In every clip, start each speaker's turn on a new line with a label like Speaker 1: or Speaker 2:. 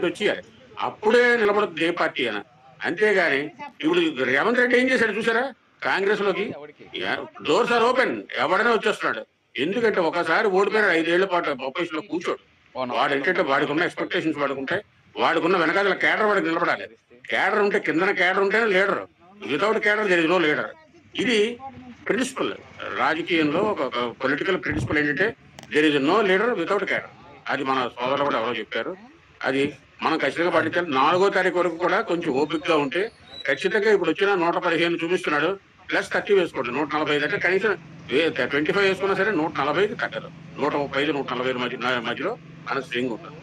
Speaker 1: Majority వచ్చేయాలి, అప్పుడే నిలబడుతుంది ఏ పార్టీ అయినా. అంతేగాని ఇప్పుడు రేవంత్ రెడ్డి ఏం చేశాడు చూసారా, కాంగ్రెస్ లోకి డోర్స్ ఆర్ ఓపెన్, ఎవడైనా వచ్చేస్తున్నాడు. ఎందుకంటే ఒకసారి ఓడిపోయిన 5 ఏళ్ల పాటు ఆపోజిషన్ లో కూర్చోడు. వాడు ఏంటంటే వాడికి ఉన్న ఎక్స్పెక్టేషన్స్ వాడుకుంటే, వాడికున్న వెనకాల కేడర్ వాడికి నిలబడాలి. కేడర్ ఉంటే, కిందన కేడర్ ఉంటేనే leader. Without cadre there is no leader. ఇది ప్రిన్సిపల్ రాజకీయంలో, ఒక పొలిటికల్ ప్రిన్సిపల్ ఏంటంటే there is no leader without cadre. అది మన సోదరులు కూడా ఎవరో చెప్పారు. అది మనం ఖచ్చితంగా పాటించాలి. 4వ తారీఖు వరకు కూడా కొంచెం ఓపికగా ఉంటే ఖచ్చితంగా ఇప్పుడు వచ్చిన 115 చూపిస్తున్నాడు, ప్లస్ 30 వేసుకోండి, 145 అంటే కనీసం 25 వేసుకున్నా సరే 140కి తగ్గదు. 135 140 మధ్యలో మన స్వింగ్ ఉంటుంది.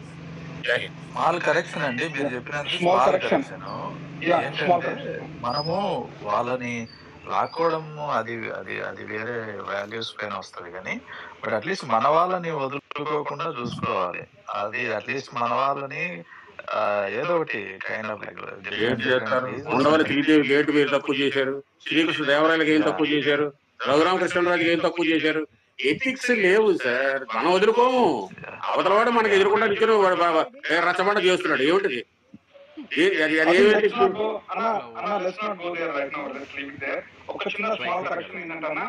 Speaker 1: జై హింద్.
Speaker 2: స్మాల్ కరెక్షన్ అండి, మీరు చెప్పినంత స్మాల్ కరెక్షన్. ఏంటంటే మనము వాళ్ళని లాక్కోవడం అది అది అది వేరే వాల్యూస్ పైన వస్తుంది కానీ, బట్ అట్లీస్ట్ మన వాళ్ళని వదులుకోకుండా చూసుకోవాలి. అది అట్లీస్ట్ మన వాళ్ళని ఏదో ఒకటి kind of
Speaker 1: Undavalli Sridevi gate మీరు తక్కువ చేశారు, శ్రీకృష్ణ దేవరాయలకి ఏం తక్కువ చేశారు, రఘురామకృష్ణరాజుకి ఏం తక్కువ చేశారు. ఎథిక్స్ లేవు సార్, మనం వదులుకోము. అవతల వాడు మనకి ఎదురుకుండా నిచ్చిన రచ్చబండ చేస్తున్నాడు, ఏమిటిది?
Speaker 3: ఒక చిన్న స్మాల్ కరెక్షన్ ఏంటంటే,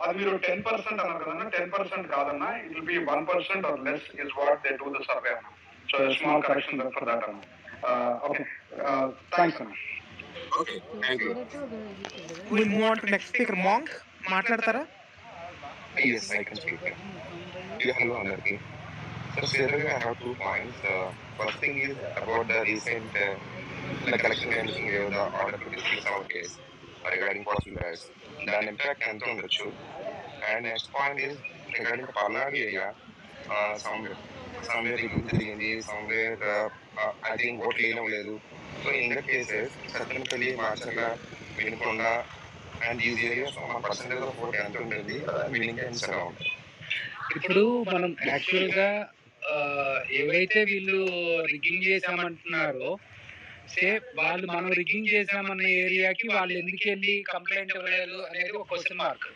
Speaker 3: అది మీరు 10% అన్నారు కదా, 10% కాదన్నా, it will be 1% or less is what they do the survey అన్న. So a small correction for that అన్న. Okay, thanks అన్న.
Speaker 1: Okay, thank you.
Speaker 4: We move on to next speaker. Monk, మాట్లాడతారా?
Speaker 5: Yes, I can speak. Yeah, hello, Anarki. So, Sirga, I have 2 points. First thing is about the recent the collection commission gave the order to dismiss our case regarding possible arrest. The impact and and next point is regarding the Palnadu area. Somewhere it somewhere I think vote ledu. So in that cases, certainly Marchala, Vinkonda, and these areas, 1% of vote and winning and surround.
Speaker 6: ఇప్పుడు మనం actual గా ఏవైతే వీళ్ళు rigging చేశామంటున్నారో, వాళ్ళు మనం rigging చేశామన్న ఏరియాకి వాళ్ళు ఎందుకు వెళ్ళి కంప్లైంట్ ఇవ్వలేదు అనేది ఒక క్వశ్చన్ మార్క్.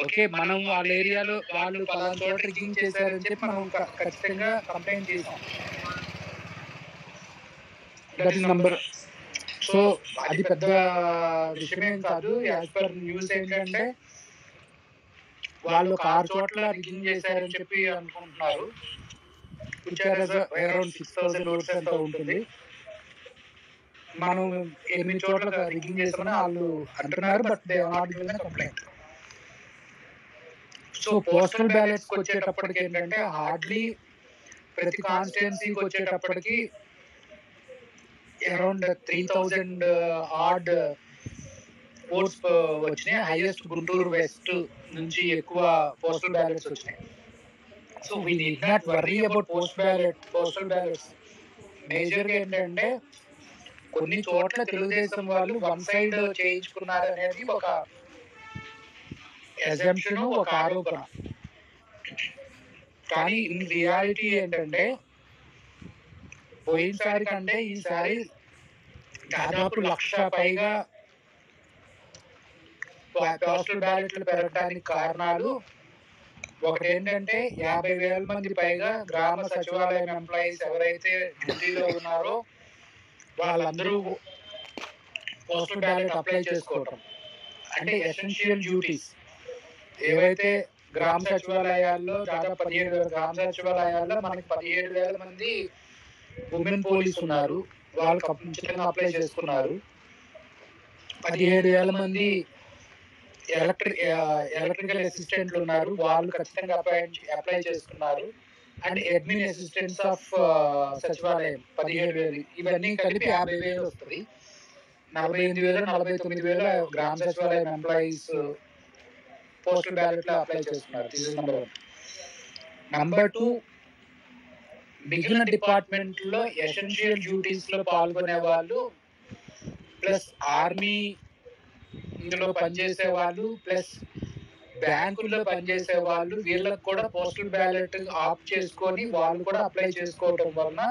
Speaker 6: ఓకే, మనం వాళ్ళ ఏరియాలో వాళ్ళు పలానా చోట రిగ్గింగ్ చేశారని చెప్పి మనం ఖచ్చితంగా కంప్లైంట్ చేసాం. That is number. సో అది పెద్ద విషయమేం కాదు. యాజ్ పర్ న్యూస్ ఏంటంటే వాళ్ళు ఒక 6 చోట్ల రిగ్గింగ్ చేశారని చెప్పి అనుకుంటున్నారు. అరౌండ్ 6,000 ఓట్స్ ఎంత ఉంటుంది. మనం 8 చోట్ల రిగ్గింగ్ చేసామని వాళ్ళు అంటున్నారు, but they are not given complaint. So postal బ్యాలెట్స్కి వచ్చేటప్పటికి ఏంటంటే హార్డ్లీ ప్రతి కాన్స్టిట్యున్సీకి వచ్చేటప్పటికి అరౌండ్ 3,000 ఆడ్ ఓట్స్ వచ్చినాయి. హైయెస్ట్ గుంటూరు వెస్ట్ నుంచి ఎక్కువ పోస్టల్ బ్యాలెట్స్ వచ్చినాయి. So we need not worry about postal ballots. మేజర్గా ఏంటంటే కొన్ని చోట్ల తెలుగుదేశం వాళ్ళు వన్ సైడ్ చేయించుకున్నారు అనేది ఒక అజంప్షన్, ఒక ఆరోపణ. కానీ ఇన్ రియాలిటీ ఏంటంటే పోయినసారి కంటే ఈసారి దాదాపు 1,00,000 పైగా పోస్టల్ బ్యాలెట్లు పెరగడానికి కారణాలు ఒకటేంటంటే 50,000 మంది పైగా గ్రామ సచివాలయం ఎంప్లాయీస్ ఎవరైతే డ్యూటీలో ఉన్నారో వాళ్ళందరూ పోస్టల్ బ్యాలెట్ అప్లై చేసుకోవటం. అంటే ఎసెన్షియల్ డ్యూటీస్ ఏవైతే గ్రామ సచివాలయాల్లో దాదాపు 17,000 గ్రామ సచివాలయాల్లో మనకి 17,000 మంది ఉమెన్ పోలీస్ ఉన్నారు, వాళ్ళు ఖచ్చితంగా అప్లై చేసుకున్నారు. 17,000 మంది ఎలక్ట్రికల్ అసిస్టెంట్లు ఉన్నారు, వాళ్ళు ఖచ్చితంగా అప్లై చేసుకున్నారు. అండ్ అడ్మిన్ అసిస్టెంట్స్ ఆఫ్ సచివాలయం 17,000, ఇవన్నీ కలిపి 50,000 వస్తుంది. 48,000 49,000 గ్రామ సచివాలయం ఎంప్లాయీస్ పోస్టల్ బ్యాలెట్ లో అప్లై చేస్తున్నారు. This is number 1. నంబర్ 2, మిగిలిన డిపార్ట్మెంట్ లో ఎసెన్షియల్ డ్యూటీస్ లో పాల్గొనే వాళ్ళు ప్లస్ ఆర్మీ ఇందులో పనిచేసే వాళ్ళు ప్లస్ బ్యాంకుల్లో పనిచేసే వాళ్ళు, వీళ్ళకి కూడా పోస్టల్ బ్యాలెట్ ఆఫ్ చేసుకొని వాళ్ళు కూడా అప్లై చేసుకోవటం వలన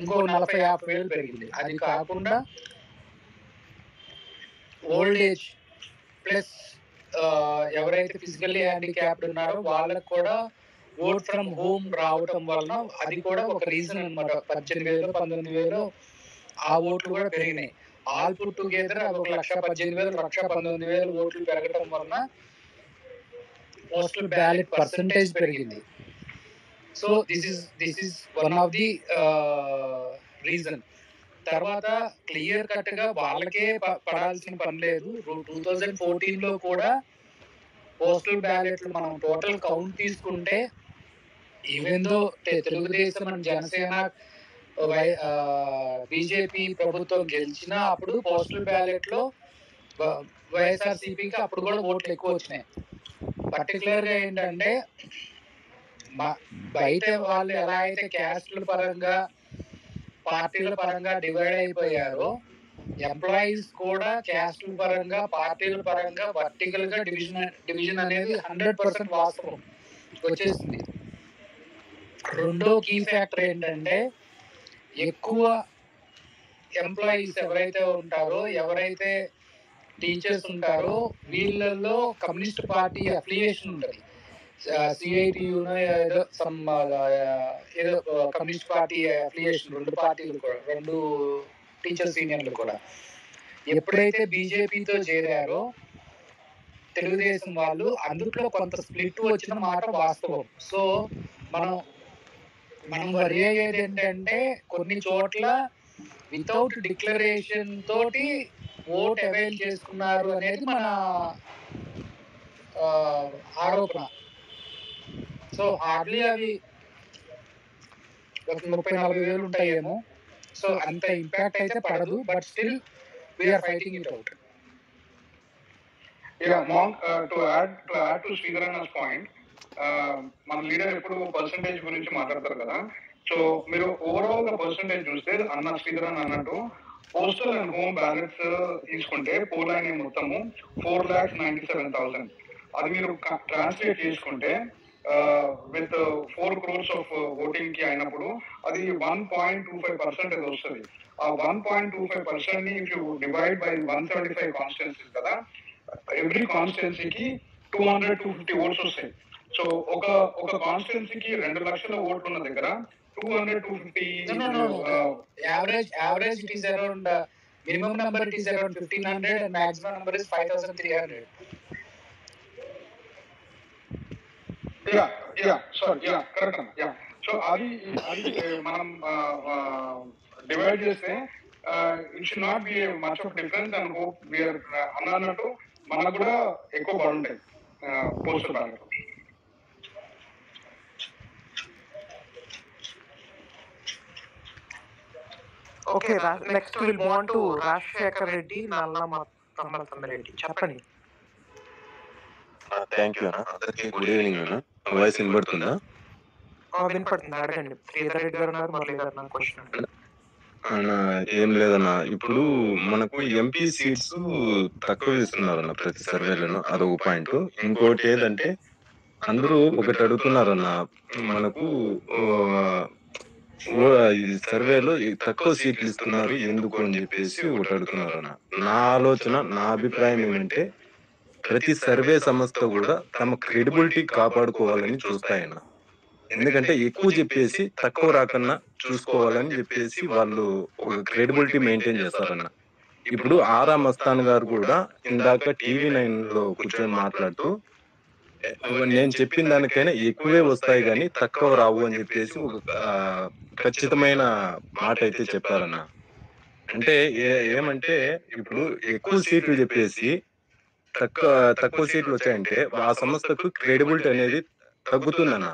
Speaker 6: ఇంకో 40,000-50,000 పెరిగింది. అది కాకుండా ఓల్డ్ ఏజ్ ప్లస్ ఎవరైతే ఫిజికల్లీ హ్యాండిక్యాప్డ్ ఉన్నారో వాళ్ళకు కూడా ఓట్ ఫ్రమ్ హోమ్ రావటం వలన అది కూడా ఒక రీజన్ అనమాట. 18,000 19,000 ఆ ఓట్లు కూడా పెరిగినాయి. ఆల్ పుట్ టుగెదర్ అది ఒక 1,18,000 1,19,000 ఓట్లు పెరగటం వలన పోస్టల్ బ్యాలెట్ పర్సంటేజ్ పెరిగింది. So this is one of the reason. తర్వాత క్లియర్ కట్ గా వాళ్ళకే పడాల్సిన పని లేదు. 2014 లో కూడా పోస్టల్ బ్యాలెట్లు మనం టోటల్ కౌంట్ తీసుకుంటే even though Telugu Desam and Janasena BJP ప్రభుత్వం గెలిచినా అప్పుడు పోస్టల్ బ్యాలెట్ లో వైఎస్ఆర్సీపీకి అప్పుడు కూడా ఓట్లు ఎక్కువ వచ్చినాయి. పర్టికులర్ గా ఏంటంటే బయట వాళ్ళు ఎలా అయితే క్యాస్ట్ల పరంగా పార్టీల పరంగా డివైడ్ అయిపోయారో ఎంప్లాయీస్ కూడా క్యాస్ట్ల పరంగా పార్టీల పరంగా వర్టికల్ గా డివిజన్ అనేది 100% వాస్తవం వచ్చేసింది. రెండో కీ ఫ్యాక్టర్ ఏంటంటే ఎక్కువ ఎంప్లాయీస్ ఎవరైతే ఉంటారో ఎవరైతే టీచర్స్ ఉంటారో వీళ్ళల్లో కమ్యూనిస్ట్ పార్టీ అఫిలియేషన్ ఉంటుంది. సిఐటియునో ఏదో సమ్ ఏదో కమ్యూనిస్ట్ పార్టీ అఫిలియేషన్ రెండు పార్టీలు కూడా రెండు టీచర్స్ యూనియన్లు కూడా ఎప్పుడైతే బీజేపీతో చేరారో తెలుగుదేశం వాళ్ళు అందుట్లో కొంత స్ప్లిట్ వచ్చిన మాట వాస్తవం. సో మనం వరి అయ్యేది ఏంటంటే కొన్ని చోట్ల వితౌట్ డిక్లరేషన్ తోటి ఓట్ అవైల్ చేసుకున్నారు అనేది మన ఆరోపణ. సో హార్డ్లీ అవి 30-40 వేలు ఉంటాయేమో. సో అంత ఇంపాక్ట్ అయితే పడదు, but still we are fighting it out.
Speaker 3: Monk, to add to Sridharana's point, మన లీడర్ ఎప్పుడు పర్సంటేజ్ గురించి మాట్లాడతారు కదా. సో మీరు ఓవరాల్ గా పర్సంటేజ్ చూస్తే అన్న శ్రీధరన్ అన్నట్టు పోస్టల్ అండ్ హోమ్ బ్యాలెట్స్ తీసుకుంటే పోలైన మొత్తము 4,97,000. అది మీరు ట్రాన్స్లేట్ చేసుకుంటే విత్ 4 crores ఆఫ్ ఓటింగ్ కి అయినప్పుడు అది 1.25% వస్తుంది. ఆ 1.25% ని if you divide by 175 constituencies కదా, ఎవ్రీ కాన్స్టిట్యున్సీకి 200-250 ఓట్స్ వస్తాయి. సో ఒక కాన్స్టిట్యున్సీకి 2 లక్షల ఓట్లు ఉన్న దగ్గర 200-250
Speaker 6: average it is around minimum number it is around 1,500 and maximum number is 5,300.
Speaker 3: Correct అన్న. సో అది మనం డివైడ్ చేస్తే it should not be much of difference and hope we are అన్నట్టు మనకు కూడా ఎక్కువ బాగుంటాయి postal ballot.
Speaker 4: Okay, next will move on to Rajasekhar Reddy Nallamareddy. చెప్పండి.
Speaker 7: థ్యాంక్ యూ అన్న. అందరికీ గుడ్ ఈవినింగ్ అన్న. వాయిస్ వినబడుతుందా?
Speaker 4: వినపడుతుంది, అడగండి. శ్రీధర్ రెడ్డి గారు ఉన్నారు, మురళీధర్ నాకు క్వశ్చన్.
Speaker 7: అన్న ఏం లేదన్న, ఇప్పుడు మనకు ఎంపీ సీట్స్ తక్కువ ఇస్తున్నారన్న ప్రతి సర్వేలను, అదొక పాయింట్. ఇంకోటి ఏదంటే అందరూ ఒకటి అడుగుతున్నారన్న, మనకు సర్వేలో తక్కువ సీట్లు ఇస్తున్నారు ఎందుకు అని చెప్పేసి ఒకటి అడుగుతున్నారన్న. నా ఆలోచన, నా అభిప్రాయం ఏమంటే ప్రతి సర్వే సంస్థ కూడా తమ క్రెడిబిలిటీ కాపాడుకోవాలని చూస్తాయన్న. ఎందుకంటే ఎక్కువ చెప్పేసి తక్కువ రాకన్నా చూసుకోవాలని చెప్పేసి వాళ్ళు ఒక క్రెడిబిలిటీ మెయింటైన్ చేస్తారన్న. ఇప్పుడు ఆరా మస్తాన్ గారు కూడా ఇందాక TV9 లో కూర్చొని మాట్లాడుతూ నేను చెప్పిన దానికైనా ఎక్కువే వస్తాయి కానీ తక్కువ రావు అని చెప్పేసి ఒక ఖచ్చితమైన మాట అయితే చెప్పారన్న. అంటే ఏమంటే ఇప్పుడు ఎక్కువ సీట్లు చెప్పేసి తక్కువ సీట్లు వచ్చాయంటే ఆ సంస్థకు క్రెడిబిలిటీ అనేది తగ్గుతుందన్న.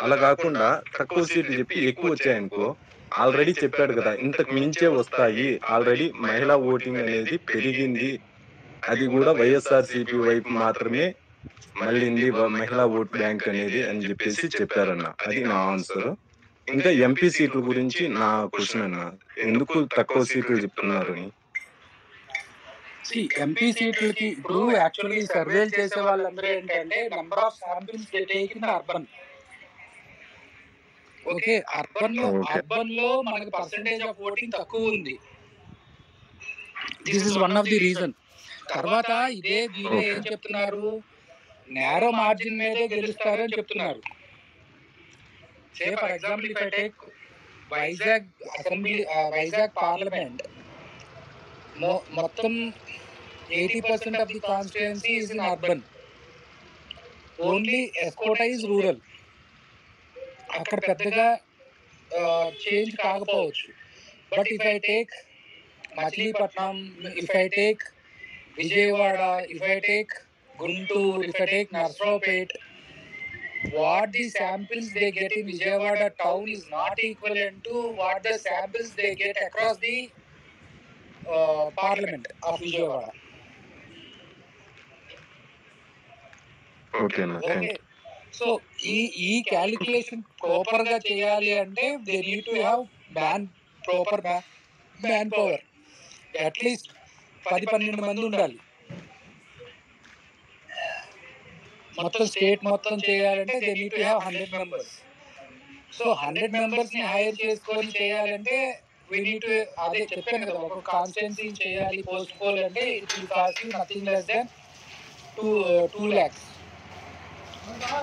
Speaker 7: అలా కాకుండా తక్కువ సీట్లు చెప్పి ఎక్కువ వచ్చాయనుకో, ఆల్రెడీ చెప్పాడు కదా ఇంతకు మించే వస్తాయి, ఆల్రెడీ మహిళా ఓటింగ్ అనేది పెరిగింది, అది కూడా వైఎస్ఆర్సీపీ వైపు మాత్రమే మళ్ళీంది మహిళా ఓట్ బ్యాంక్ అనేది అని చెప్పేసి చెప్పారన్న. అది నా ఆన్సర్. ఇంకా ఎంపీ సీట్ల గురించి నా క్వశ్చన్ అన్న, ఎందుకు తక్కువ సీట్లు చెప్తున్నారు అని.
Speaker 6: ఎంపీ సీట్లకి ఇప్పుడు యాక్చువల్లీ సర్వేలు చేసే వాళ్ళందరూ ఏంటంటే number of samples taken urban. Okay, urban లో మనకి పర్సెంటేజ్ ఆఫ్ ఓటింగ్ తక్కువ ఉంది. This is one of the reason. తర్వాత వీళ్ళే ఏం చెప్తున్నారు, నేరో మార్జిన్ మీదే గెలుస్తారు అని చెప్తున్నారు. say for example, if I take Vizag Assembly, Vizag Parliament, మొత్తం 80% of the constituency is in urban. Only Escota is rural. అక్కడ పెద్దగా చేంజ్ కాకపోవచ్చు. But if I take Machilipatnam, if I take Vijayawada, if I take Guntur, if I take Narasaraopet, what the samples they get in Vijayawada town is not equivalent to what the samples they get across the parliament of Vijayawada.
Speaker 7: Okay అన్న, thank
Speaker 6: Okay. So ఈ calculation proper గా చేయాలి అంటే they need to have proper man power. At least 10-12 మంది ఉండాలి. మొత్తం state మొత్తం చేయాలంటే they need to have 100 members. So 100 members ని హైర్ చేసుకొని చేయాలంటే వీ నీడ్ టు, అదే చెప్పాను కదా, ఒక కాన్స్టిట్యున్సీ చేయాలి పోస్ట్ పోల్ అంటే it will cost you nothing less then 2 lakhs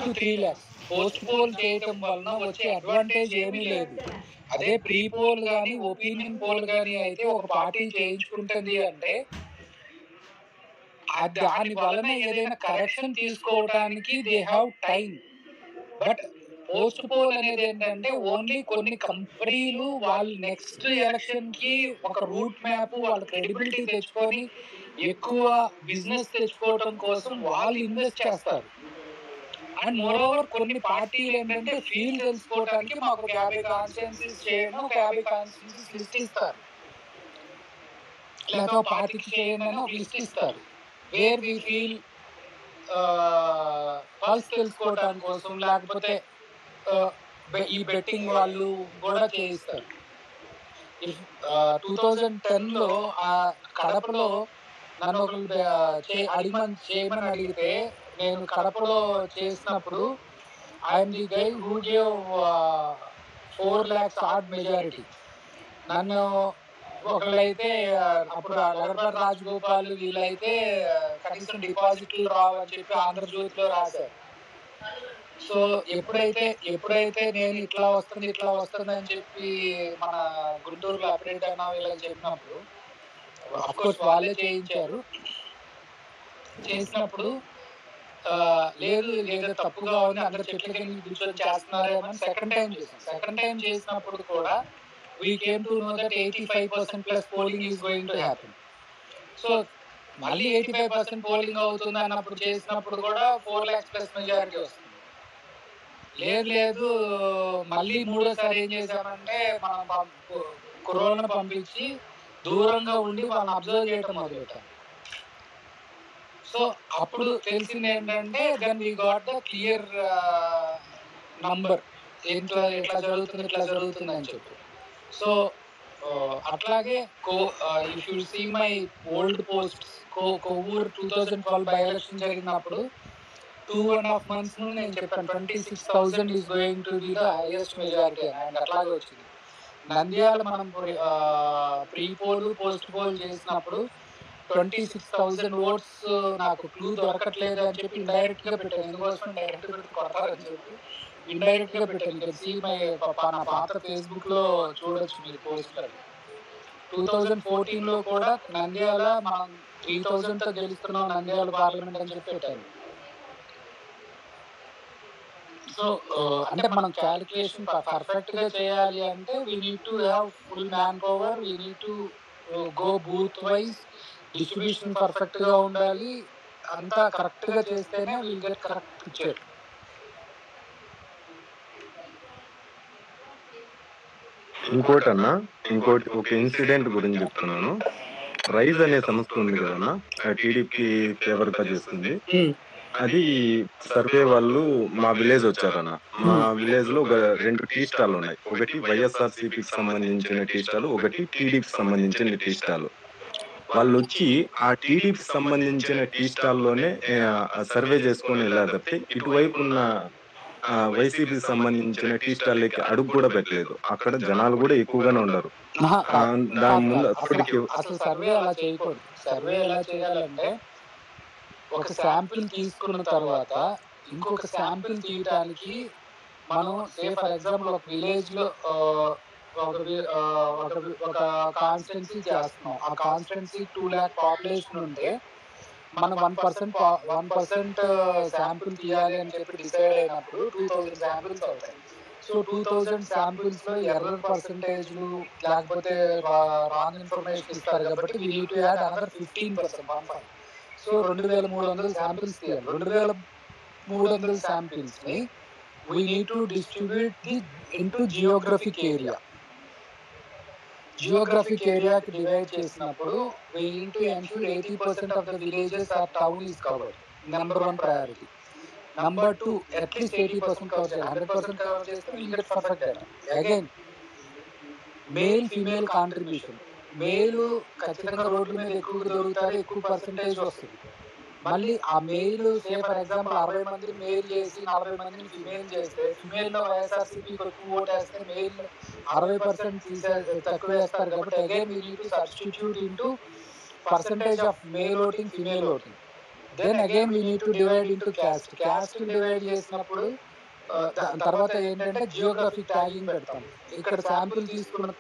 Speaker 6: to 3 lakhs. Post poll చేయటం వలన వచ్చే అడ్వాంటేజ్ ఏమీ లేదు. అదే ప్రీ పోల్ కానీ ఒపీనియన్ పోల్ కానీ అయితే ఒక పార్టీ చేయించుకుంటుంది అంటే దాని వలన ఏదైనా కరెక్షన్ తీసుకోవడానికి they have time. But post poll అనేది ఏంటంటే ఓన్లీ కొన్ని కంపెనీలు వాళ్ళు నెక్స్ట్ ఎలక్షన్ కి ఒక రూట్ మ్యాప్, వాళ్ళ క్రెడిబిలిటీ తెచ్చుకొని ఎక్కువ బిజినెస్ తెచ్చుకోవడం కోసం వాళ్ళు ఇన్వెస్ట్ చేస్తారు. అండ్ మోర్ ఓవర్ కొన్ని పార్టీలు ఏంటంటే ఫీల్ తెలుసుకోవడానికి మాకు 50 కాన్స్టిట్యున్సీస్ చేయడం, 50 కాన్స్టిట్యున్సీస్ లిస్ట్ ఇస్తారు, లేదా పార్టీకి చేయండి అని ఒక లిస్ట్ ఇస్తారు. వేర్ వి ఫీల్ పల్స్ తెలుసుకోవడం కోసం, లేకపోతే ఈ బెట్టింగ్ వాళ్ళు కూడా చేయిస్తారు. 2010లో కడపలో నన్ను ఒకరు చేయమని అడిగితే, నేను కడపలో చేసినప్పుడు I'm the guy who gave 4 lakhs odd majority. నన్ను ఒకళ్ళైతే అప్పుడు లగడపాటి రాజగోపాల్ వీళ్ళైతే కనీసం డిపాజిట్లు రావని చెప్పి ఆంధ్రజ్యోతిలో రాశారు. సో ఎప్పుడైతే నేను ఇట్లా వస్తుంది అని చెప్పి మన గుంటూరులో అప్డేట్ అన్న వీళ్ళని చెప్పినప్పుడు, అఫ్కోర్స్ వాళ్ళే చేసినప్పుడు లేదు తప్పుగా ఉంది, అందరు చెట్ల కింద కూర్చొని చేస్తున్నారేమో అని సెకండ్ టైం చేసినప్పుడు కూడా we came to know that 85% plus polling is going to happen. So మళ్ళీ 85% పోలింగ్ అవుతుంది అన్నప్పుడు చేసినప్పుడు కూడా 4 lakhs plus మెజారిటీ వస్తుంది. లేదు మళ్ళీ మూడోసారి ఏం చేశామంటే మనం కరోనా పంపించి దూరంగా ఉండి వాళ్ళని అబ్జర్వ్ చేయటం మొదలుపెట్టాం. సో అప్పుడు తెలిసింది ఏంటంటే then we got the clear number, ఎట్లా జరుగుతుంది అని చెప్పి. సో అట్లాగే if you see my old posts, Kovvur 2012 by election జరిగినప్పుడు 2.5 months ముందు నేను చెప్పాను 26,000 is going to be the highest majority and అట్లాగే వచ్చింది. నంద్యాల మనం ప్రీ పోల్ పోస్ట్ పోల్ చేసినప్పుడు 26,000 ఓట్స్ నాకు క్లూ దొరకట్లేదు అని చెప్పి ఇండైరెక్ట్ గా పెట్టాను. ఎందుకోసం డైరెక్ట్ పెట్టి కొడతారని చెప్పి ఇండైరెక్ట్ గా పెట్టాను. సీ నా పాత ఫేస్బుక్ లో చూడొచ్చు మీరు పోస్ట్. 2014లో కూడా నంద్యాల మనం 3,000 తో గెలుస్తున్నాం నంద్యాల పార్లమెంట్ అని చెప్పి పెట్టాను. సో అంటే మనం క్యాలిక్యులేషన్ పర్ఫెక్ట్ గా చేయాలి అంటే we need to have full man power, we need to go booth wise, distribution perfect గా ఉండాలి. అంతా కరెక్ట్ గా చేస్తేనే విల్ గెట్ కరెక్ట్ పిక్చర్.
Speaker 7: ఇంకోటి ఒక ఇన్సిడెంట్ గురించి చెప్తున్నాను. రైజ్ అనే సంస్థ ఉంది కదన్నా, టీడీపీ ఫేవర్ గా చేస్తుంది. అది సర్వే వాళ్ళు మా విలేజ్ వచ్చారన్న. మా విలేజ్ లో 2 టీ స్టాల్ ఉన్నాయి. ఒకటి వైఎస్ఆర్సీపీకి సంబంధించిన టీ స్టాల్, ఒకటి టీడీపీకి సంబంధించిన టీ స్టాల్. వాళ్ళు వచ్చి ఆ టీడీపీకి సంబంధించిన టీ స్టాల్లోనే సర్వే చేసుకొని వెళ్ళారు తప్పితే ఇటువైపు ఉన్న వైసీపీకి సంబంధించిన టీ స్టాల్కి అడుగు కూడా పెట్టలేదు. అక్కడ జనాలు కూడా ఎక్కువగానే ఉన్నారు. దాని ముందు అప్పటికి
Speaker 6: అసలు సర్వే అలా చేయకూడదు. సర్వే ఎలా చేయాలంటే ఒక శాంపిల్ తీసుకున్న తర్వాత ఇంకొక శాంపిల్ తీయడానికి మనం ఫర్ ఎగ్జాంపుల్ ఒక విలేజ్ లో ఒక కాన్స్టిట్యున్సీ చేస్తున్నాం. ఆ కాన్స్టిట్యున్సీ 2 lakh పాపులేషన్ ఉంటే మనం 1% శాంపుల్ తీయాలి అని చెప్పి డిసైడ్ అయినప్పుడు 2000 శాంపిల్స్ అవుతాయి. సో 2000 శాంపిల్స్ లో ఎర్రర్ పర్సంటేజ్లు లేకపోతే రాంగ్ ఇన్ఫర్మేషన్ ఇస్తారు కాబట్టి we need to add another 15%. So 2300 samples తీయాలి. 2300 శాంపిల్స్ ని we need to distribute into geographic area. Geographic area కి డివైడ్ చేసినప్పుడు we need to ensure 80% of the villages or town is covered. Number 1 priority. Number 2, at least 80% cover చేయాలి. 100% cover చేస్తే we'll get perfect data. Again, male female contribution. మేలు ఖచ్చితంగా రోడ్ల మీద ఎక్కువగా దొరుకుతారు, ఎక్కువ పర్సంటేజ్ వస్తుంది. మళ్ళీ ఆ మెయిల్ ఫర్ ఎగ్జాంపుల్ 60 మందిని మెయిల్ చేసి 40 మందిని ఫిమేల్ చేస్తే ఫిమేల్ లో వైఎస్ఆర్సీపీకి ఎక్కువ ఓటు వేస్తే మెయిల్ 60% తక్కువ వేస్తారు కాబట్టి again we need to substitute into percentage of male voting female voting. Then again we need to divide into caste divide చేసినప్పుడు దాని తర్వాత ఏంటంటే జియోగ్రఫిక్ ట్యాగింగ్ పెడతాం. ఇక్కడ శాంపిల్ తీసుకున్న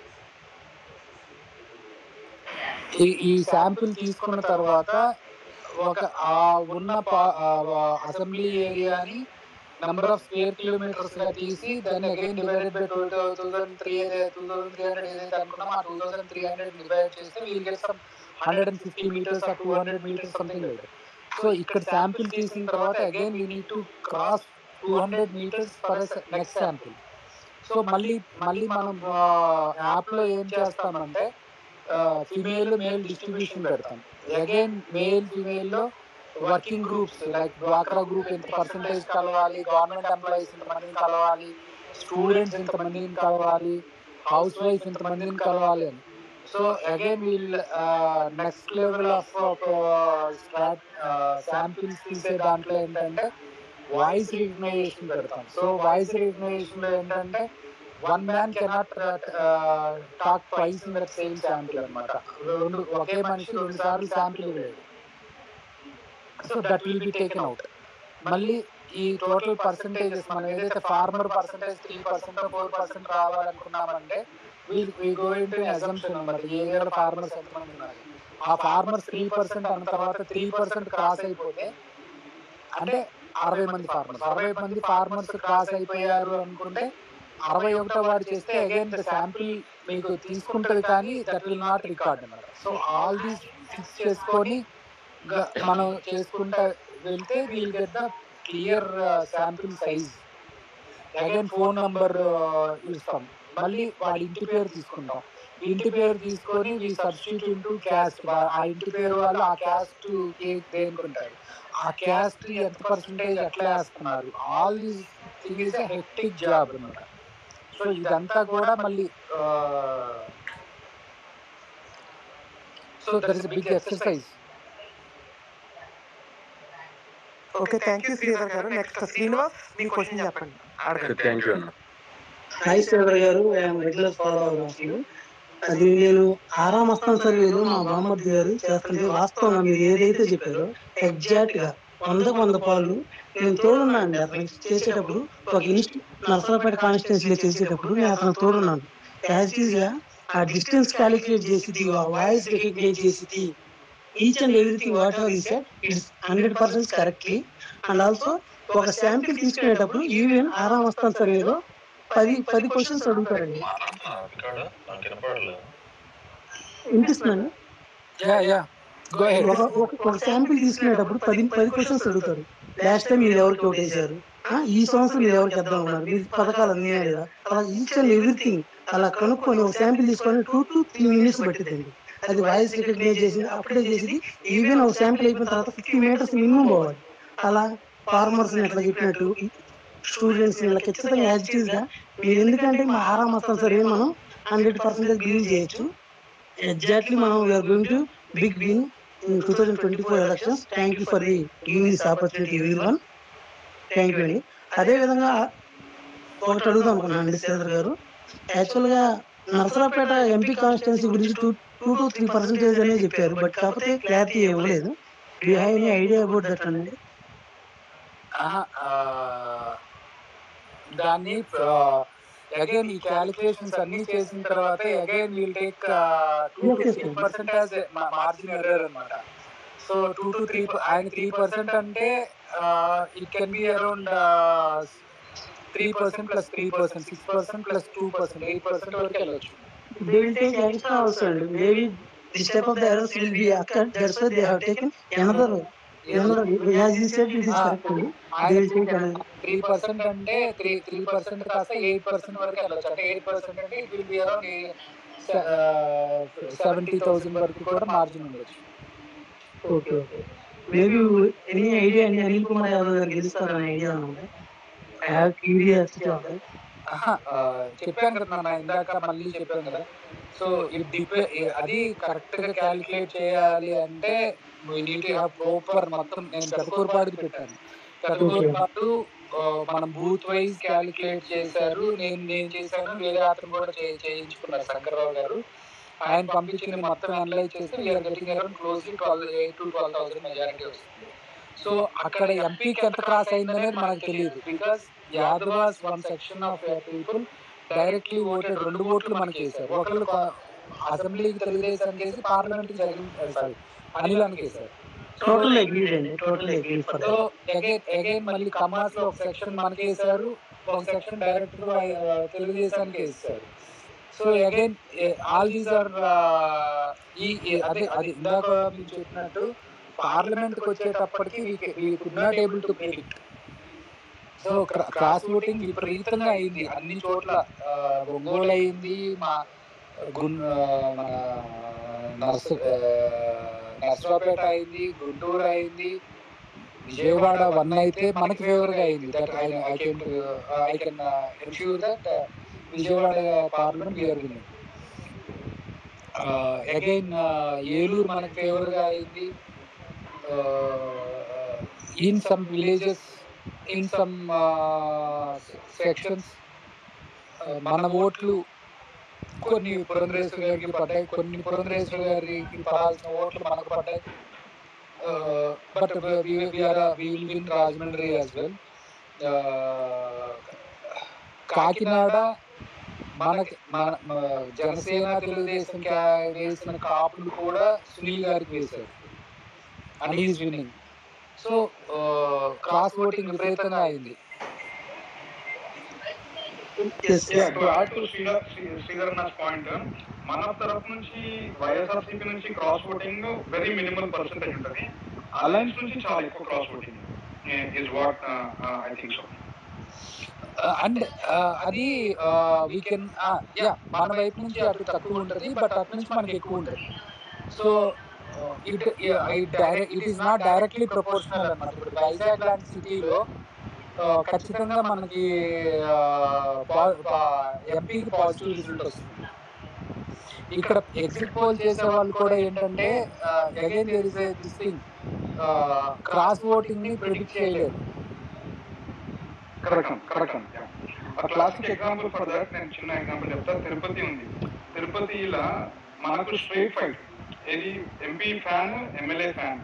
Speaker 6: ఈ శాంపిల్ తీసుకున్న తర్వాత ఒక ఉన్న అసెంబ్లీ ఏరియాని నంబర్ ఆఫ్ స్క్వేర్ కిలోమీటర్స్ గా తీసి దాన్ని అగైన్ డివైడెడ్ బై 2300 ఏదైతే అనుకున్నామో ఆ 2300 డివైడ్ చేస్తే we'll get some 150 meters or 200 meters something like that. So ఇక్కడ శాంపిల్ తీసిన తర్వాత again we need to cross 200 meters for next sample. So మళ్ళీ మనం యాప్ లో ఏం చేస్తామంటే ఫిమేల్ మేల్ డిస్ట్రిబ్యూషన్ పెడతాం. అగైన్ మేల్ ఫిమేల్ లో వర్కింగ్ గ్రూప్స్ లైక్ డ్వాక్రా గ్రూప్ ఎంత పర్సంటేజ్ కలవాలి, గవర్నమెంట్ ఎంప్లాయీస్ ఇంతమందిని కలవాలి, స్టూడెంట్స్ ఇంతమందిని కలవాలి, హౌస్ వైఫ్ ఇంతమందిని కలవాలి అని. So again we'll next level of samples తీసే దాంట్లో ఏంటంటే వాయిస్ రికగ్నైజేషన్ పెడతాం. సో వాయిస్ రికగ్నైజేషన్ లో ఏంటంటే one man cannot talk twice in that same sample అన్నమాట. ఒకే మనిషి 2 సార్లు శాంపిల్ ఇవ్వలేడు. So that will be taken out. మళ్ళీ ఈ టోటల్ పర్సంటేజెస్ మనం ఏదైతే ఫార్మర్ పర్సంటేజ్ 3% 4% రావాలనుకున్నామంటే we go into an assumption అన్నమాట. ఈ ఏరియాలో ఫార్మర్స్ ఎంతమంది ఉన్నారు, ఆ ఫార్మర్స్ 3% అన్న తర్వాత 3% క్రాస్ అయిపోతే అంటే 60 మంది ఫార్మర్స్ క్రాస్ అయిపోయారు అనుకుంటే 61వ వాడు చేస్తే అగైన్ ద శాంపిల్ మీకు తీసుకుంటది కానీ దట్ విల్ నాట్ రికార్డ్ అన్నమాట. సో ఆల్ దీస్ ఫిక్స్ చేసుకొని మనం చేసుకుంటా వెళ్తే will get the clear sample size. Again phone number ఇస్తాం, మళ్ళీ వాడి ఇంటి పేరు తీసుకుంటాం. ఇంటి పేరు తీసుకొని వి సబ్స్టిట్యూట్ ఇంటూ క్యాస్ట్. ఆ ఇంటి పేరు వాళ్ళు ఆ క్యాస్ట్ దేనుకుంటారు, ఆ క్యాస్ట్ ఎంత పర్సంటేజ్ ఎట్లా వేస్తున్నారు. All these thing is a hectic job అన్నమాట. సో ఇదంతా కూడా మళ్ళీ so that is a big exercise.
Speaker 4: Okay, thank you Sridhar garu. Next Srinivas, మీ క్వశ్చన్ చెప్పండి, అడగండి.
Speaker 7: థ్యాంక్ యూ అన్న.
Speaker 8: Hi Sridhar garu, I'm regular follower అసలు. అది నేను ఆరామ్ అస్థాన్ సర్వేలో మా బామ్మర్ది గారు చేస్తుంటే వాస్తవంగా మీరు ఏదైతే చెప్పారో ఎగ్జాక్ట్ గా 100 పాలు నేను తోడున్నా అండి. అతనికి చేసేటప్పుడు ఒక నర్సరాపేట కాన్స్టిట్యున్సీలో చేసేటప్పుడు నేను అతనికి తోడున్నాను. యాజ్ ఇట్ ఈస్ గా ఆ డిస్టెన్స్ క్యాలిక్యులేట్ చేసి వాయిస్ రికగ్నైజ్ చేసి each and everything whatever he said it's 100% correctly. And also ఒక శాంపిల్ తీసుకునేటప్పుడు ఈవెన్ ఆరామ్ అస్థాన్ సర్వేలో 10 క్వశ్చన్స్ అడుగుతారండి. వినిపిస్తుందండి? ఒక శాంపిల్ తీసుకునేటప్పుడు 10 క్వశ్చన్స్ అడుగుతారు. లాస్ట్ టైం మీరు ఎవరికి ఓట్ వేశారు, ఈ సంవత్సరం మీరు ఎవరికి వేద్దాం ఉన్నారు, మీరు పథకాలు అందినా లేదా, అలా ఈచ్ అండ్ ఎవ్రీథింగ్ అలా కనుక్కొని ఒక శాంపిల్ తీసుకొని 2 to 3 minutes పట్టిద్దండి. అది వాయిస్ రికగ్నైజ్ చేసింది అప్పుడే చేసింది. ఈవెన్ ఒక శాంపిల్ అయిపోయిన తర్వాత 50 meters మినిమం పోవాలి. అలా ఫార్మర్స్ ఎట్లా చెప్పినట్టు స్టూడెంట్స్ ఇలా ఖచ్చితంగా యాజిటీస్ గా మీరు, ఎందుకంటే మా ఆరామ్ వస్తాం సార్, మనం 100% బిలీవ్ చేయొచ్చు. ఎగ్జాక్ట్లీ మనం we are going to big win in 2024 elections. Thank you for the giving this opportunity everyone. Thank you అండి. అదేవిధంగా ఒకటి అడుగుదాం అనుకున్నాను శ్రీధర్ గారు. యాక్చువల్ గా నర్సరాపేట ఎంపీ కాన్స్టిట్యున్సీ గురించి 2 to 3% అనే చెప్పారు, బట్ కాకపోతే క్లారిటీ ఇవ్వలేదు. Do you have any idea about that అండి?
Speaker 6: దాన్ని అగైన్ ఈ క్యాలిక్యులేషన్స్ అన్ని చేసిన తర్వాత again will take 2-3% as margin error అనమాట. సో 2-3 ఆయన 3% అంటే ఇట్ కెన్ బి అరౌండ్ 3% + 3%, 6% + 2%, 8% వరకు వెళ్ళొచ్చు.
Speaker 8: They will take extra also, and maybe this type of the errors will be occurred. That's why they have taken another. As you said, it is correct. They will take another.
Speaker 6: 3% అంటే 3% కాస్త 8% వరకు వెళ్ళొచ్చు. అంటే 8% అంటే it will be around 70,000 వరకు కూడా margin ఉండొచ్చు.
Speaker 8: Okay. Maybe any idea and Anil Kumar Yadav గారు గెలుస్తారని ఐడియా ఉందా? I have curiosity of that.
Speaker 6: చెప్పాను కదా నాన్న, ఇందాక మళ్ళీ చెప్పాను కదా. సో అది కరెక్ట్ గా క్యాలిక్యులేట్ చేయాలి అంటే we need to have proper మొత్తం. నేను పెదకూరుపాడుది పెట్టాను. పెదకూరుపాడు మనం బూత్ వైజ్ క్యాలిక్యులేట్ చేశారు. నేను చేశాను, వేరే అతను కూడా చేయించుకున్నారు, శంకర్రావు గారు. ఆయన పంపించింది మొత్తం అనలైజ్ చేస్తే we are getting around closely 8,000-12,000 majority వస్తుంది. సో అక్కడ ఎంపీకి ఎంత క్రాస్ అయిందనేది మనకు తెలియదు. Because Yadavas one section of people directly voted. 2 ఓట్లు మనకి వేశారు. ఒకళ్ళు అసెంబ్లీకి తెలుగుదేశానికి వేసి పార్లమెంట్కి అనిలానికి వేశారు.
Speaker 8: Totally agreed అండి. Totally agreed for
Speaker 6: so
Speaker 8: that.
Speaker 6: Again మళ్ళీ కమ్మాస్ లో ఒక సెక్షన్ మనకి వేశారు, ఒక సెక్షన్ డైరెక్ట్ గా తెలుగుదేశానికి వేస్తారు. So again all these are అది ఇందాక మీరు చెప్పినట్టు పార్లమెంట్ కి వచ్చేటప్పటికి we could not able to predict. So cross voting విపరీతంగా అయింది అన్ని చోట్ల. ఒంగోలు అయింది, నర్సరావుపేట అయింది, గుంటూరు అయింది, విజయవాడ 1 అయితే మనకి ఫేవర్ గా అయింది. That I can ensure that Vijayawada parliament we are winning. Again Eluru మనకి ఫేవర్ గా అయింది. In some villages, in some sections మన ఓట్లు కొన్ని పురంధరేశ్వర గారికి పడ్డాయి, కొన్ని పురంధరేశ్వర గారికి పడాల్సిన ఓట్లు మనకు పడ్డాయి. But we will win Rajahmundry as well. Kakinada మనకి జనసేన తెలుగుదేశం వేసిన కాపులు కూడా సునీల్ గారికి వేశారు and he is winning. So cross voting విపరీతంగా అయింది.
Speaker 3: To add to శ్రీధరన్న's point, మన తరఫు నుంచి వైఎస్ఆర్సీపీ నుంచి cross voting very minimal percentage ఉంటుంది. అలయన్స్ నుంచి చాలా ఎక్కువ cross voting is what I think so.
Speaker 6: And అది వీ కెన్ మన వైపు నుంచి అటు తక్కువ ఉంటుంది, బట్ అటు నుంచి మనకి ఎక్కువ ఉంటుంది. So it is not directly proportional అన్నమాట. ఇప్పుడు వైజాగ్ లాంటి సిటీలో ఖచ్చితంగా మనకి ఎంపీకి పాజిటివ్ రిజల్ట్ వస్తుంది. ఇక్కడ ఎగ్జిట్ పోల్ చేసే వాళ్ళు కూడా ఏంటంటే again there is this thing, cross voting ని ప్రిడిక్ట్ చేయలేదు.
Speaker 3: Correct. Classic example for that నేను చిన్న ఎగ్జాంపుల్ చెప్తాను. తిరుపతి ఉంది. తిరుపతిలో మనకు స్ట్రైట్ ఫైట్, ఏది ఎంపీ ఫ్యాన్, ఎమ్మెల్యే ఫ్యాన్.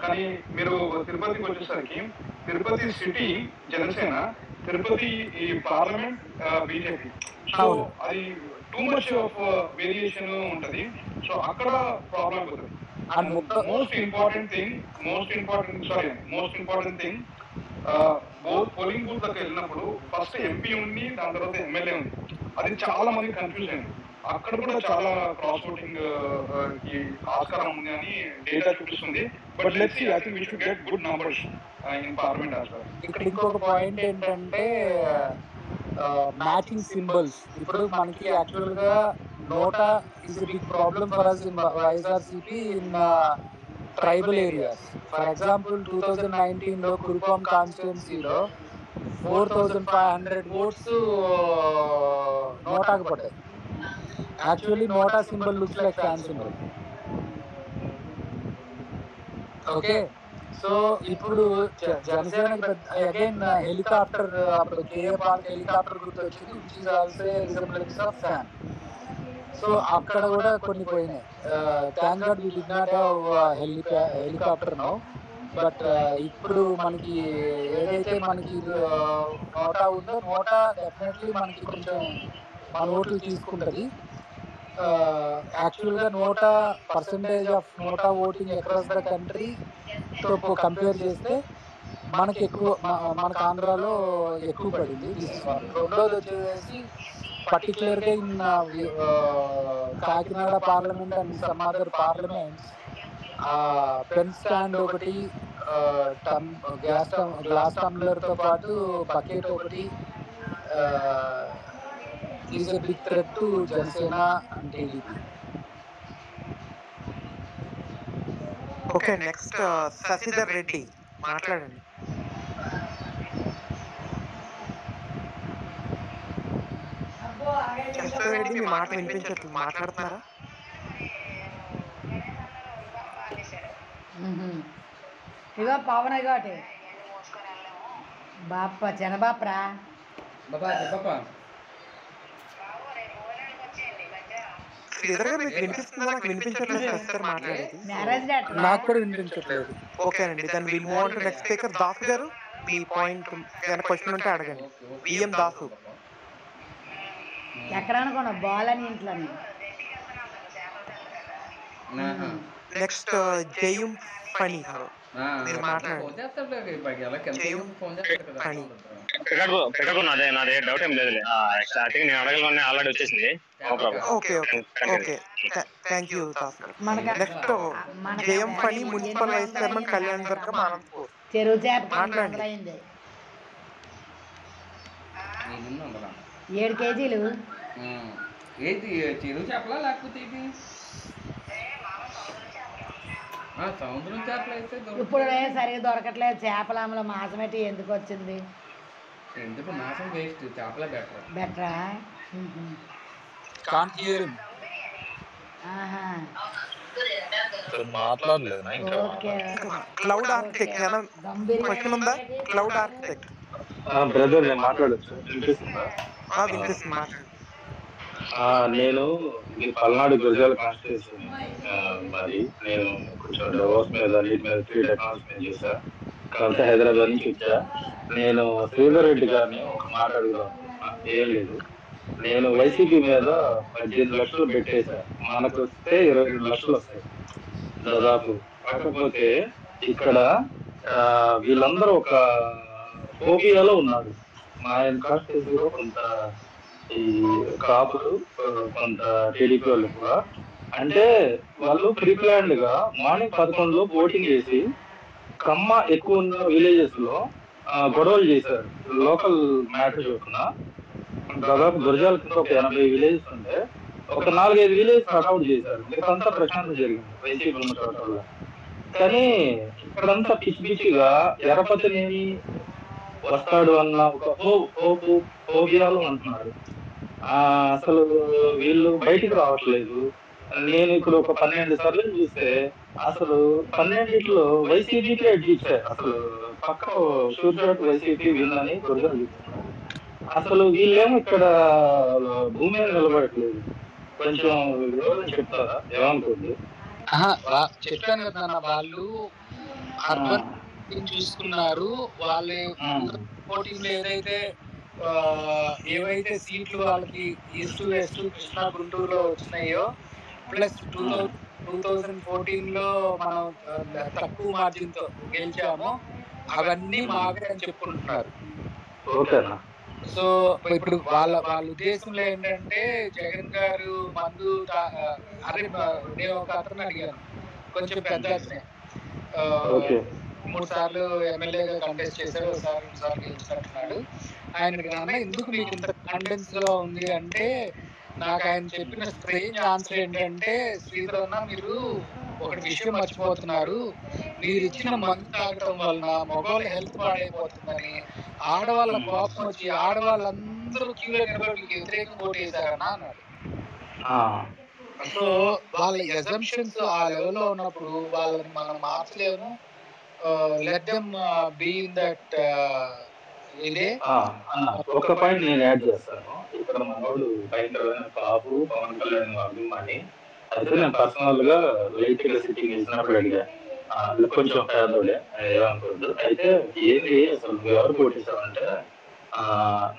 Speaker 3: కానీ మీరు తిరుపతికి వచ్చేసరికి తిరుపతి సిటీ జనసేన, తిరుపతి ఈ పార్లమెంట్ బీజేపీ. సో అది టూ మచ్ ఆఫ్ వేరియేషన్ ఉంటది. సో అక్కడ ప్రాబ్లం అవుతుంది. And most important thing both polling booth దగ్గర వెళ్ళినప్పుడు ఫస్ట్ ఎంపీ ఉంది, దాని తర్వాత ఎమ్మెల్యే ఉంది. అది చాలా మంది కన్ఫ్యూజ్ అయింది. అక్కడ కూడా చాలా క్రాస్ ఓటింగ్ కి ఆస్కారం ఉంది అని డేటా చూపిస్తుంది. But let's see, I think we should get good numbers in parliament as well.
Speaker 6: ఇక్కడ ఇంకొక పాయింట్ ఏంటంటే మ్యాచింగ్ సింబల్స్. ఇప్పుడు మనకి యాక్చువల్ గా NOTA is a big problem for us in YSRCP in tribal areas. For example 2019 లో కురుపాం కాన్స్టిట్యున్సీలో 4,500 votes నోటాకు పడ్డాయి. Actually NOTA symbol looks like fan symbol. Okay, so ఇప్పుడు జనసేనకి అగైన్ హెలికాప్టర్, అప్పుడు కేఏ పాల్ హెలికాప్టర్ గుర్తు వచ్చింది, which is also resemblance of fan. So అక్కడ కూడా కొన్ని పోయినాయి. Thank God we did not have helicopter now. But ఇప్పుడు మనకి ఏదైతే మనకి నోటా ఉందో నోటా డెఫినెట్లీ మనకి కొంచెం మన ఓట్లు తీసుకుంటుంది. యాక్చువల్గా NOTA percentage of NOTA voting across the కంట్రీతో కంపేర్ చేస్తే మనకి ఎక్కువ మనకు ఆంధ్రాలో ఎక్కువ పడింది. This is one. రెండోది వచ్చేసి పర్టికులర్గా in Kakinada parliament and some other parliaments pen stand ఒకటి, గ్లాస్ టంబ్లర్తో పాటు బకెట్ ఒకటి is a big threat to Janasena and TDP.
Speaker 4: Okay, next Sasidhar Reddy మాట్లాడండి. శశిధర్ రెడ్డి మీ మాట వినిపించట్లేదు, మాట్లాడుతున్నారా?
Speaker 9: ఇగో పవన్ ఇగోటి బాప్ప చిన్నబాపరా
Speaker 4: శ్రీధర్ గారు మీకు వినిపిస్తుందా? నాకు వినిపించట్లేదు శశిధర్ మాట్లాడేది.
Speaker 6: నాకు కూడా వినిపించట్లేదు.
Speaker 4: ఓకే అండి, దాన్ని will move on to next speaker. Dasu గారు మీ పాయింట్ ఏమైనా క్వశ్చన్ ఉంటే అడగండి. బిఎం దాసు.
Speaker 9: ఎక్కడ అనుకున్నా బాల్ అని ఇంట్లోని.
Speaker 4: నెక్స్ట్ జయం ఫణి గారు మీరు మాట్లాడండి. జయం ఫణి.
Speaker 10: నాదే డౌట్ ఏం లేదు. స్టార్టింగ్ నేను అడగలనే ఆల్రెడీ వచ్చేసింది.
Speaker 4: Okay okay okay, thank you Das గారు. Next Jayam Phani, municipal vice chairman Kalyan Durgam, Anantapur.
Speaker 9: చెరువు చేప
Speaker 4: మాట్లాడండి.
Speaker 9: 7 కేజీలు.
Speaker 11: ఏది చెరువు చేపలా లేకపోతే ఇది సముద్రం చేపలు అయితే
Speaker 9: ఇప్పుడు సరిగా దొరకట్లేదు చేపల. అమలు మాసం ఎట్టి ఎందుకు వచ్చింది?
Speaker 11: ఎందుకు మాసం వేస్ట్, చేపలే
Speaker 9: బెటరా?
Speaker 2: మాట్లాడలేదు.
Speaker 4: క్లౌడ్ ఆర్కిటెక్ట్ క్వశ్చన్ ఉందా? క్లౌడ్ ఆర్కిటెక్ట్
Speaker 7: బ్రదర్ నేను మాట్లాడచ్చు, వినిపిస్తుందా?
Speaker 4: వినిపిస్తుంది, మాట్లాడు.
Speaker 7: నేను పల్నాడు గురజాల కాన్స్టిట్యూషన్, మరి నేను కొంచెం డెవోస్ మీద నీటి మీద 3 టెక్నాలజీ మీద చేశా. తర్వాత హైదరాబాద్ నుంచి వచ్చా. నేను శ్రీధర్ రెడ్డి గారిని ఒక మాట అడుగుదాం. ఏం లేదు, నేను వైసీపీ మీద 18 లక్షలు పెట్టేశా. మనకు వస్తే 22 లక్షలు వస్తాయి దాదాపు. కాకపోతే ఇక్కడ వీళ్ళందరూ ఒక ఫోబియాలో ఉన్నారు. మా కాన్స్టిట్యూన్సీలో కొంత ఈ కాపులు, కొంత టీడీపీ వాళ్ళు కూడా. అంటే వాళ్ళు ప్రీప్లాన్డ్ గా మార్నింగ్ 11 ఓటింగ్ చేసి కమ్మ ఎక్కువ ఉన్న విలేజెస్ లో గొడవలు చేశారు. లోకల్ మ్యాటర్ చొప్పున దాదాపు గురజాల కింద ఒక 80 విలేజెస్ ఉంటే ఒక 4-5 విలేజ్ కట్అవుట్ చేశారు. మిగతా ప్రశాంతం జరిగింది వైసీపీ ఉన్న చోట్ల. కానీ ఇక్కడంతా పిచ్చి పిచ్చిగా ఎరపతినేని వస్తాడు అన్న ఒక ఫోబియాలో అంటున్నారు. అసలు వీళ్ళు బయటికి రావట్లేదు. నేను ఇప్పుడు ఒక 12 సర్వేలు చూస్తే అసలు 12లో వైసీపీకి ఎడ్జ్ ఇచ్చారు. అసలు పక్క షూట్ వైసీపీ విన్నని గురజాల చూస్తున్నారు. అసలు వీళ్ళేమో ఇక్కడ భూమి మీద నిలబడట్లేదు. కొంచెం వివరణ చెప్తారా? ఏమనుకోండి.
Speaker 6: చెప్పాను కదా అన్న, వాళ్ళు అర్బన్ చూసుకున్నారు. వాళ్ళు పోటీలు ఏవైతే సీట్లు వాళ్ళకి ఈస్ట్ వెస్ట్ కృష్ణా గుంటూరులో వచ్చినాయో, ప్లస్ 2014లో మనం తక్కువ మార్జిన్ తో గెలిచామో అవన్నీ మాకే అని చెప్పుకుంటున్నారు. సో ఇప్పుడు వాళ్ళ ఉద్దేశంలో ఏంటంటే జగన్ గారు మందు అరే నేను ఒక అతను అడిగాను, కొంచెం పెద్ద అతనే, 3 సార్లు ఎమ్మెల్యేగా కంటెస్ట్ చేశాడు, ఒకసారి గెలిచినట్టున్నాడు. ఆయనకి నాన్న ఎందుకు మీకు ఇంత కాన్ఫిడెన్స్ గా ఉంది అంటే, నాకు ఆయన చెప్పిన స్ట్రేంజ్ ఆన్సర్ ఏంటంటే, శ్రీధర్ అన్న మీరు ఒకటి విషయం మర్చిపోతున్నారు, మీరు ఇచ్చిన మందు తాగటం వలన మగవాళ్ళ హెల్త్ పాడైపోతుందని ఆడవాళ్ళ కోపం వచ్చి ఆడవాళ్ళందరూ క్యూలో నిలబడి వ్యతిరేకంగా ఓటు వేశారన్నా అన్నాడు. సో వాళ్ళ ఎజంప్షన్స్ ఆ లెవెల్లో ఉన్నప్పుడు వాళ్ళని మనం మార్చలేము. Let them be in that ఇదే.
Speaker 7: ఒక పాయింట్ నేను యాడ్ చేస్తాను. ఇక్కడ మనోడు భయంకరమైన కాపు పవన్ కళ్యాణ్ అభిమాని. అయితే నేను పర్సనల్ గా లైట్ గా సిట్టింగ్ ఇచ్చినప్పుడు అడిగా,
Speaker 2: కొంచెం పేదోడే, ఏమనుకోవద్దు. అయితే ఏంటి అసలు నువ్వు ఎవరు పోటీసావంటే,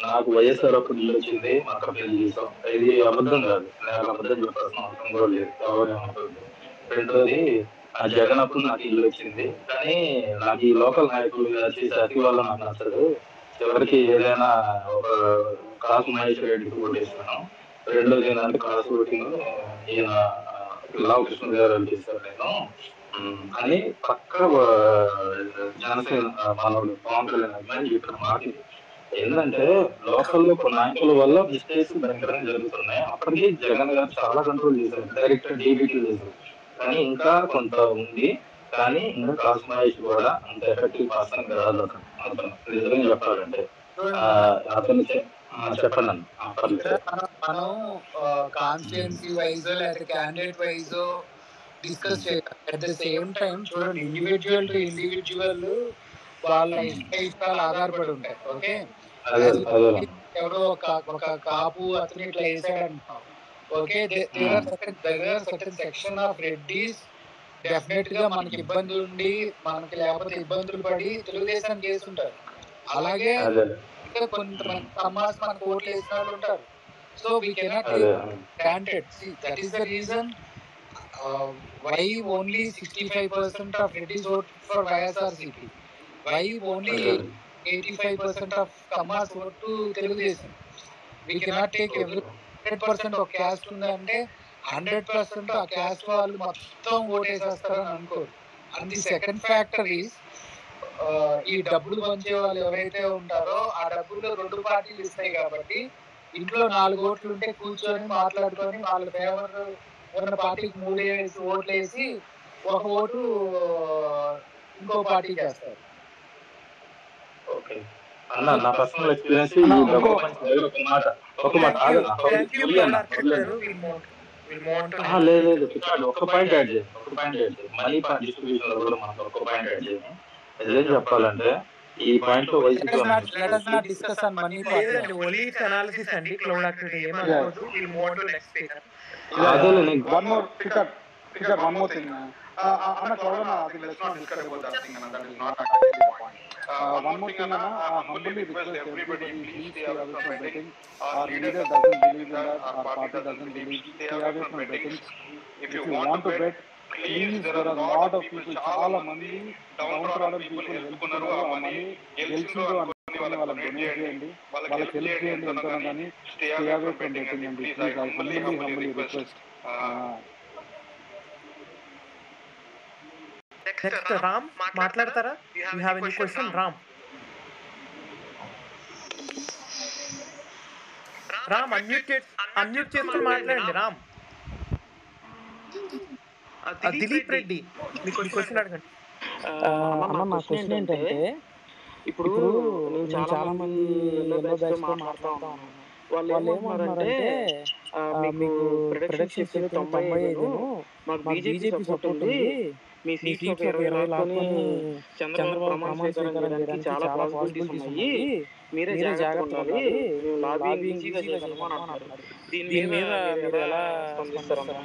Speaker 2: నాకు వైఎస్ఆర్ అప్పుడు ఇల్లు వచ్చింది, మా అక్క పెళ్లి చేసాం. ఇది అబద్ధం కాదు, నాకు అబద్ధం చెప్పాల్సిన అవసరం కూడా లేదు, ఎవరు ఏమనుకోవద్దు. రెండోది, ఆ జగన్ అప్పుడు నాకు ఇల్లు వచ్చింది, కానీ నాకు ఈ లోకల్ నాయకులు చేసే అతి వల్ల నాకు నచ్చదు. చివరికి ఏదైనా ఒక కాసు మహేశ్వర రెడ్డికి ఓటేసాను. రెండోది ఏంటంటే క్రాస్ ఓటింగ్ ఈయన లావు కృష్ణ గారు చేశారు నేను అని పక్క జనసేన మనోడు పవన్ కళ్యాణ్ అభిమాని చెప్పిన మాట ఇది. ఏంటంటే లోకల్లో కొన్ని నాయకుల వల్ల మిస్టేక్స్ భయంకరంగా జరుగుతున్నాయి. అప్పటికి జగన్ గారు చాలా కంట్రోల్ చేశారు, డైరెక్ట్ డీబీటీ చేశారు. కానీ ఇంకా కొంత ఉంది, కానీ ఇంకా కాసు మహేష్ కూడా అంత ఎఫెక్టివ్ పర్సన్ కాదు అతను. అతను నిజంగా చెప్పాలంటే అతను చెప్పండి అన్న.
Speaker 6: మనం కాన్స్టిట్యున్సీ వైజ్ లేకపోతే క్యాండిడేట్ వైజ్ డిస్కస్ చేయాలి. అట్ ద సేమ్ టైం చూడండి, ఇండివిజువల్ టు ఇండివిజువల్ వాళ్ళ ఇష్టాలు ఆధారపడి ఉంటాయి. ఓకే, ఎవరో ఒక కాపు అతను ఇట్లా వేసాడు అంటున్నాం. Okay, there are certain section of Reddys definite గా మనకి ఇబ్బందులు ఉండి, మనకి లేకపోతే ఇబ్బందులు పడి తెలుగుదేశానికి వేస్తుంటారు. అలాగే కొంతమంది కమ్మాస్ మనకు ఓట్లు వేసిన వాళ్ళు ఉంటారు. So we cannot granted. That is the reason why only 65% of Reddis vote for YSRCP, why only 85% of Kammas vote to Telugudesam. We cannot take every 100% of caste ఉందంటే 100% ఆ caste వాళ్ళు మొత్తం ఓట్ వేసేస్తారని అనుకోరు. And the second factor is, ఈ డబ్బులు పంచే వాళ్ళు ఎవరైతే ఉంటారో ఆ డబ్బుల్లో 2 పార్టీలు ఇస్తాయి కాబట్టి ఇంట్లో 4 ఓట్లు ఉంటే కూర్చొని మాట్లాడుకొని వాళ్ళ ఫేవర్ ఉన్న పార్టీకి 3 ఓట్లు వేసి 1 ఓటు ఇంకో పార్టీకి వేస్తారు.
Speaker 2: ఓకే అన్న, నా పర్సనల్ ఎక్స్పీరియన్స్ లేదు, ఒక పాయింట్ యాడ్ చేయండి. మనీ డిస్ట్రిబ్యూషన్ లో కూడా మనం ఒక పాయింట్ యాడ్ చేయండి. ఏం చెప్పాలంటే ఈ పాయింట్ లో
Speaker 3: one more Peter, one more thing. Anna Claudana, I think let's not discuss about that thing, and that is not actually the point. One more thing, Anna, humbly request everybody, please stay away from betting. Our leader doesn't believe in that. Our party doesn't believe. Stay away from betting. If you want to bet, please, there are a lot of people, చాలా మంది downtrodden people helpకున్నారు. ఆ money గెలిచిందో అనుకుని వాళ్ళకి donate చేయండి, వాళ్ళకి help చేయండి ఎంతనో, కానీ స్టే అవే ఫ్రమ్ బెట్టింగ్ అండి. Please, I humbly request.
Speaker 4: Next Ram మాట్లాడతారా? You have any question? Ram unmute చేసుకుని మాట్లాడండి. రామ్, దిలీప్ రెడ్డి మీకు క్వశ్చన్ అడగండి.
Speaker 12: అన్న, నా క్వశ్చన్ ఏంటంటే, ఇప్పుడు నేను చాలా మంది ఎల్లో బ్యాచ్ తో మాట్లాడుతా ఉన్నాను. వాళ్ళు ఏమంటున్నారంటే మీకు ప్రొడక్షన్ చెప్పింది 95, మాకు బీజేపీ సపోర్ట్ ఉంది, మీ సీట్స్ ఒక 20 లాక్కొని చంద్రబాబు ప్రమాణ స్వీకారం చేయడానికి చాలా పాసిబిలిటీస్ ఉన్నాయి, మీరే జాగ్రత్తగా ఉండాలి, మేము లాబింగ్ ఈజీగా చేయగలము అని అంటున్నారు. దీని మీద మీరు ఎలా స్పందిస్తారన్నా?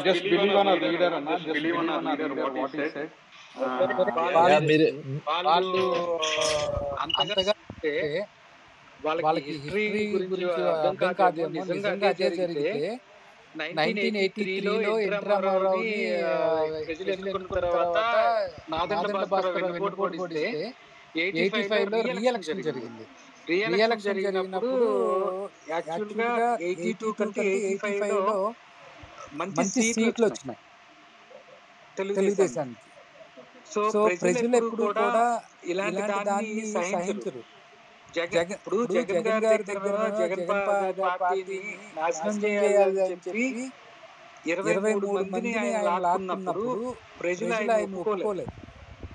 Speaker 3: Just believe on a leader, just believe on a leader what he said.
Speaker 6: వాళ్ళు అంతగా వాళ్ళకి హిస్టరీ గురించి అర్థం కాదేమో. నిజంగా అదే జరిగితే 1983లో ఎన్టీ రామారావుని ప్రజలు ఎన్నుకున్న తర్వాత నాదెండ్ల భాస్కర్ వెన్నుపోటు 85లో రీఎలక్షన్ జరిగింది. రీఎలక్షన్ జరిగినప్పుడు యాక్చువల్గా 82 కంటే 85లో మంచి సీట్లు వచ్చినాయి తెలుగుదేశానికి. సో ప్రజలు ఎప్పుడు కూడా ఇలాంటి దాన్ని సహించరు. ఇప్పుడు జగన్ గారి దగ్గర జగన్ పార్టీని నాశనం చేయాలి అని చెప్పి 23 మందిని ఆయన లాక్కున్నప్పుడు ప్రజలు ఆయన ఒప్పుకోలేదు.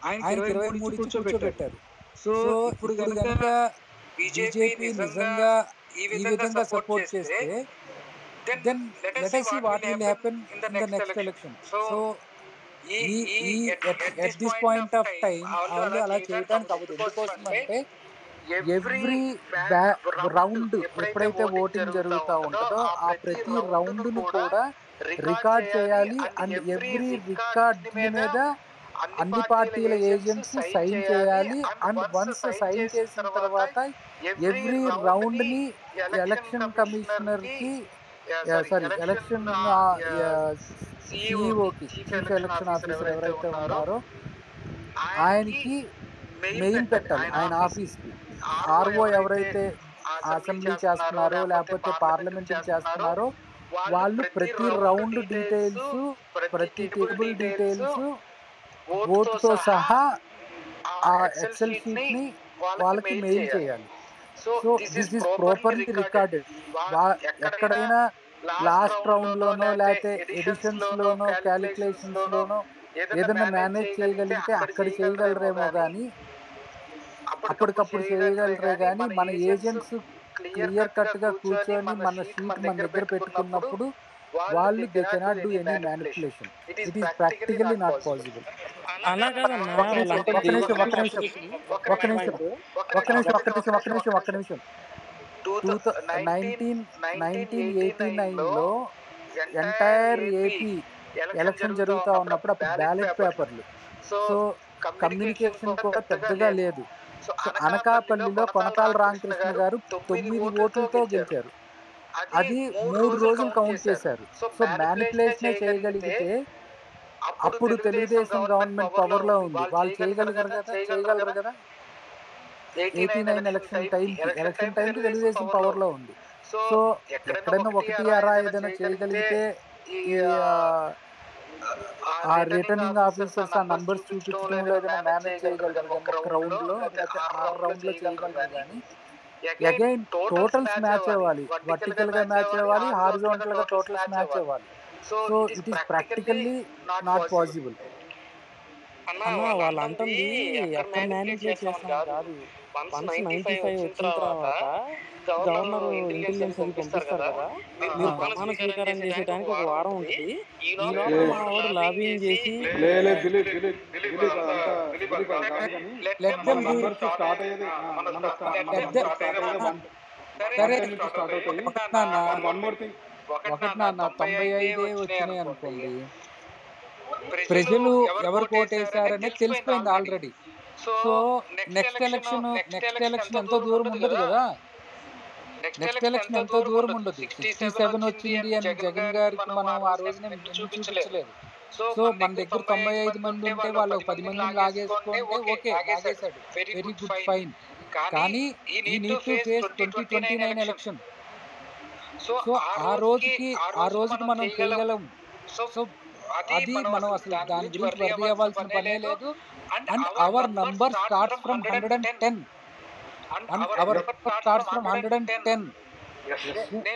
Speaker 6: ఆయన 23 కూర్చోబెట్టారు. సో ఇప్పుడు కనుక బీజేపీ నిజంగా ఈ విధంగా సపోర్ట్ చేస్తే then let us see what will happen in the next election. So at this point of time వాళ్ళు అలా చేయడానికి అవ్వదు. ఎందుకోసం అంటే ఎవ్రీ రౌండ్ ఎప్పుడైతే ఓటింగ్ జరుగుతూ ఉంటుందో ఆ ప్రతి రౌండ్ను కూడా రికార్డ్ చేయాలి అండ్ ఎవ్రీ రికార్డ్ మీద అన్ని పార్టీల ఏజెంట్స్ సైన్ చేయాలి అండ్ వన్స్ సైన్ చేసిన తర్వాత ఎవ్రీ రౌండ్ ని ఎలక్షన్ కమిషనర్ కి ఎలక్షన్ సిఇఓకి చీఫ్ ఎలక్షన్ ఆఫీసర్ ఎవరైతే ఉన్నారో ఆయనకి మెయిల్ పెట్టాలి ఆయన ఆఫీస్కి. ఆర్ఓ ఎవరైతే అసెంబ్లీ చేస్తున్నారో లేకపోతే పార్లమెంట్ చేస్తున్నారో వాళ్ళు ప్రతి రౌండ్ డీటెయిల్స్, ప్రతి టేబుల్ డీటెయిల్స్ ఓటుతో సహా ఆ ఎక్సెల్ షీట్ ని వాళ్ళకి మెయిల్ చేయాలి. So this is properly recorded. ఎక్కడైనా లాస్ట్ రౌండ్ లోనో లేకపోతే ఎడిషన్స్ లోనో క్యాలిక్యులేషన్స్ లోనో ఏదైనా మేనేజ్ చేయగలిగితే అక్కడ చేయగలరేమో కానీ అప్పటికప్పుడు చేయగలరే కానీ మన ఏజెంట్స్ క్లియర్ కట్ గా కూర్చొని మన షీట్ మన దగ్గర పెట్టుకున్నప్పుడు వాళ్ళు they cannot do any manipulation. It is practically not possible.
Speaker 12: అలా కాదన్నా
Speaker 6: ఒక్క నిమిషం 1989లో ఎంటైర్ ఏపీ ఎలక్షన్ జరుగుతూ ఉన్నప్పుడు అప్పుడు బ్యాలెట్ పేపర్లు, సో కమ్యూనికేషన్ కూడా పెద్దగా లేదు. సో అనకాపల్లిలో కొనతాల రామకృష్ణ గారు 9 ఓట్లతో గెలిచారు. అది 3 రోజులు కౌంట్ చేశారు. సో మ్యానిపులేషనే చేయగలిగితే అప్పుడు తెలుగుదేశం గవర్నమెంట్ పవర్ లో ఉంది, వాళ్ళు చేయగలరు కదా. 89 ఎలక్షన్ టైంకి తెలుగుదేశం పవర్ లో ఉంది. సో ఎక్కడైనా ఒకటి అరా ఏదైనా చేయగలిగితే ఆ రిటర్నింగ్ ఆఫీసర్స్ ఆ నంబర్స్ చూపించడంలో ఏదైనా మేనేజ్ చేయగలరు ఒక రౌండ్ లో లేకపోతే 6 రౌండ్ లో చేయగలరు. కానీ అగైన్ టోటల్స్ మ్యాచ్ అవ్వాలి, వర్టికల్ గా మ్యాచ్ అవ్వాలి, హారిజాంటల్ గా టోటల్స్ మ్యాచ్ అవ్వాలి. So it is practically not possible.
Speaker 12: అన్న వాళ్ళు అంటుంది ఎక్కడ మ్యానిపులేట్ చేస్తాం కాదు. వన్స్ 95 వచ్చిన తర్వాత గవర్నర్ ఇంటెలిజెన్స్ అది పంపిస్తారు కదా, మీరు ప్రమాణ స్వీకారం చేసేటానికి ఒక వారం ఉంటుంది. ఈ లోపల మా వాడు లాబింగ్ చేసి
Speaker 6: ఒకటి నాన్న 95 వచ్చినాయి అనుకోండి, ప్రజలు ఎవరు కోటేశారనే తెలిసిపోయింది ఆల్రెడీ. సో నెక్స్ట్ ఎలక్షన్ ఎంతో దూరం ఉండదు కదా. నెక్స్ట్ ఎలక్షన్ ఎంతో దూరం ఉండదు. 67 వచ్చింది అని జగన్ గారికి మనం ఆ రోజునే చూపించలేదు. సో మన దగ్గర 95 మంది ఉంటే వాళ్ళు 10 మందిని లాగేసుకుంటే ఓకే, లాగేశాడు, వెరీ గుడ్, ఫైన్. కానీ ఈ need to face 2029 election. So ఆ రోజుకి మనం చేయగలం. సో అది మనం అసలు దాని గురించి వర్రీ అవ్వాల్సిన పనే లేదు. And our number starts from 110.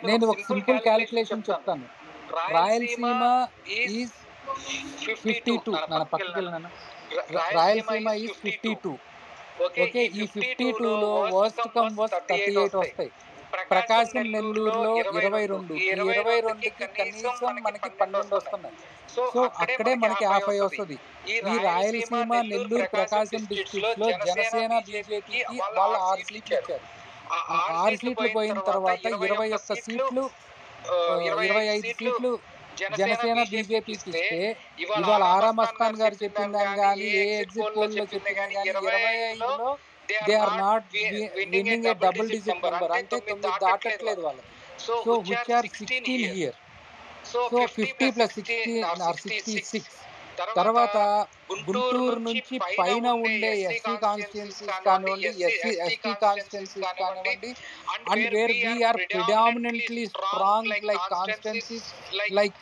Speaker 6: నేను ఒక సింపుల్ క్యాలిక్యులేషన్ చెప్తాను. రాయలసీమ ఈజ్ 52. నా పక్కకి వెళ్ళినా, రాయలసీమ ఈజ్ 52. ఓకే, ఈ 52లో వర్స్ట్ కమ్ వర్స్ట్ 38 వస్తాయి. ప్రకాశం నెల్లూరులో 22, ఈ 22కి కనీసం మనకి 12 వస్తున్నాయి. సో అక్కడే మనకి 50 వస్తుంది. ఈ రాయలసీమ, నెల్లూరు, ప్రకాశం డిస్ట్రిక్ట్స్ లో జనసేన బీజేపీకి వాళ్ళు 6 సీట్లు ఇచ్చారు. 6 సీట్లు పోయిన తర్వాత 21 సీట్లు 25 సీట్లు జనసేన బీజేపీకి ఇస్తే ఇవాళ ఆరా మస్తాన్ గారు చెప్పిన దాన్ని కానీ ఏ ఎగ్జిట్ పోల్ లో చెప్పిన కానీ 25లో they are not winning a double digit number. అంటే 9 దాటట్లేదు వాళ్ళకి. So which are 16 here. So 50 + 16 are 66. తర్వాత గుంటూరు నుంచి పైన ఉండే ఎస్సీ కాన్స్టిట్యున్సీస్ కానివ్వండి, ఎస్టీ కాన్స్టిట్యున్సీస్ కానివ్వండి, and where we are predominantly strong like constituencies like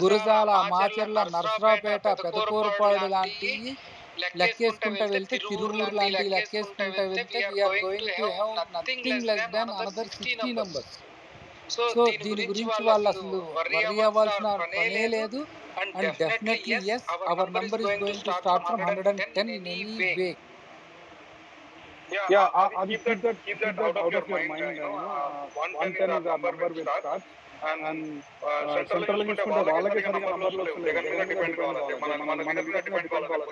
Speaker 6: Gurazala, Macherla, Narasaraopet, Pedakurapadu లాంటివి లెక్కేసుకుంటూ వెళ్తే, తిరువూరు లాంటివి లెక్కేసుకుంటూ వెళ్తే we are going to have nothing less than another 60 numbers. So దీని గురించి వాళ్ళు అసలు వర్రీ అవ్వాల్సిన పనే లేదు. And definitely yes, our number is going to start from 110 in any way.
Speaker 3: Keep that out of your mind. 110 is our number will start. And central తీసుకుంటే వాళ్ళకి సరిగా నంబర్లు వస్తలేవు. జగన్ మీద డిపెండ్ కావాలి, మన మీద డిపెండ్ కావాలి.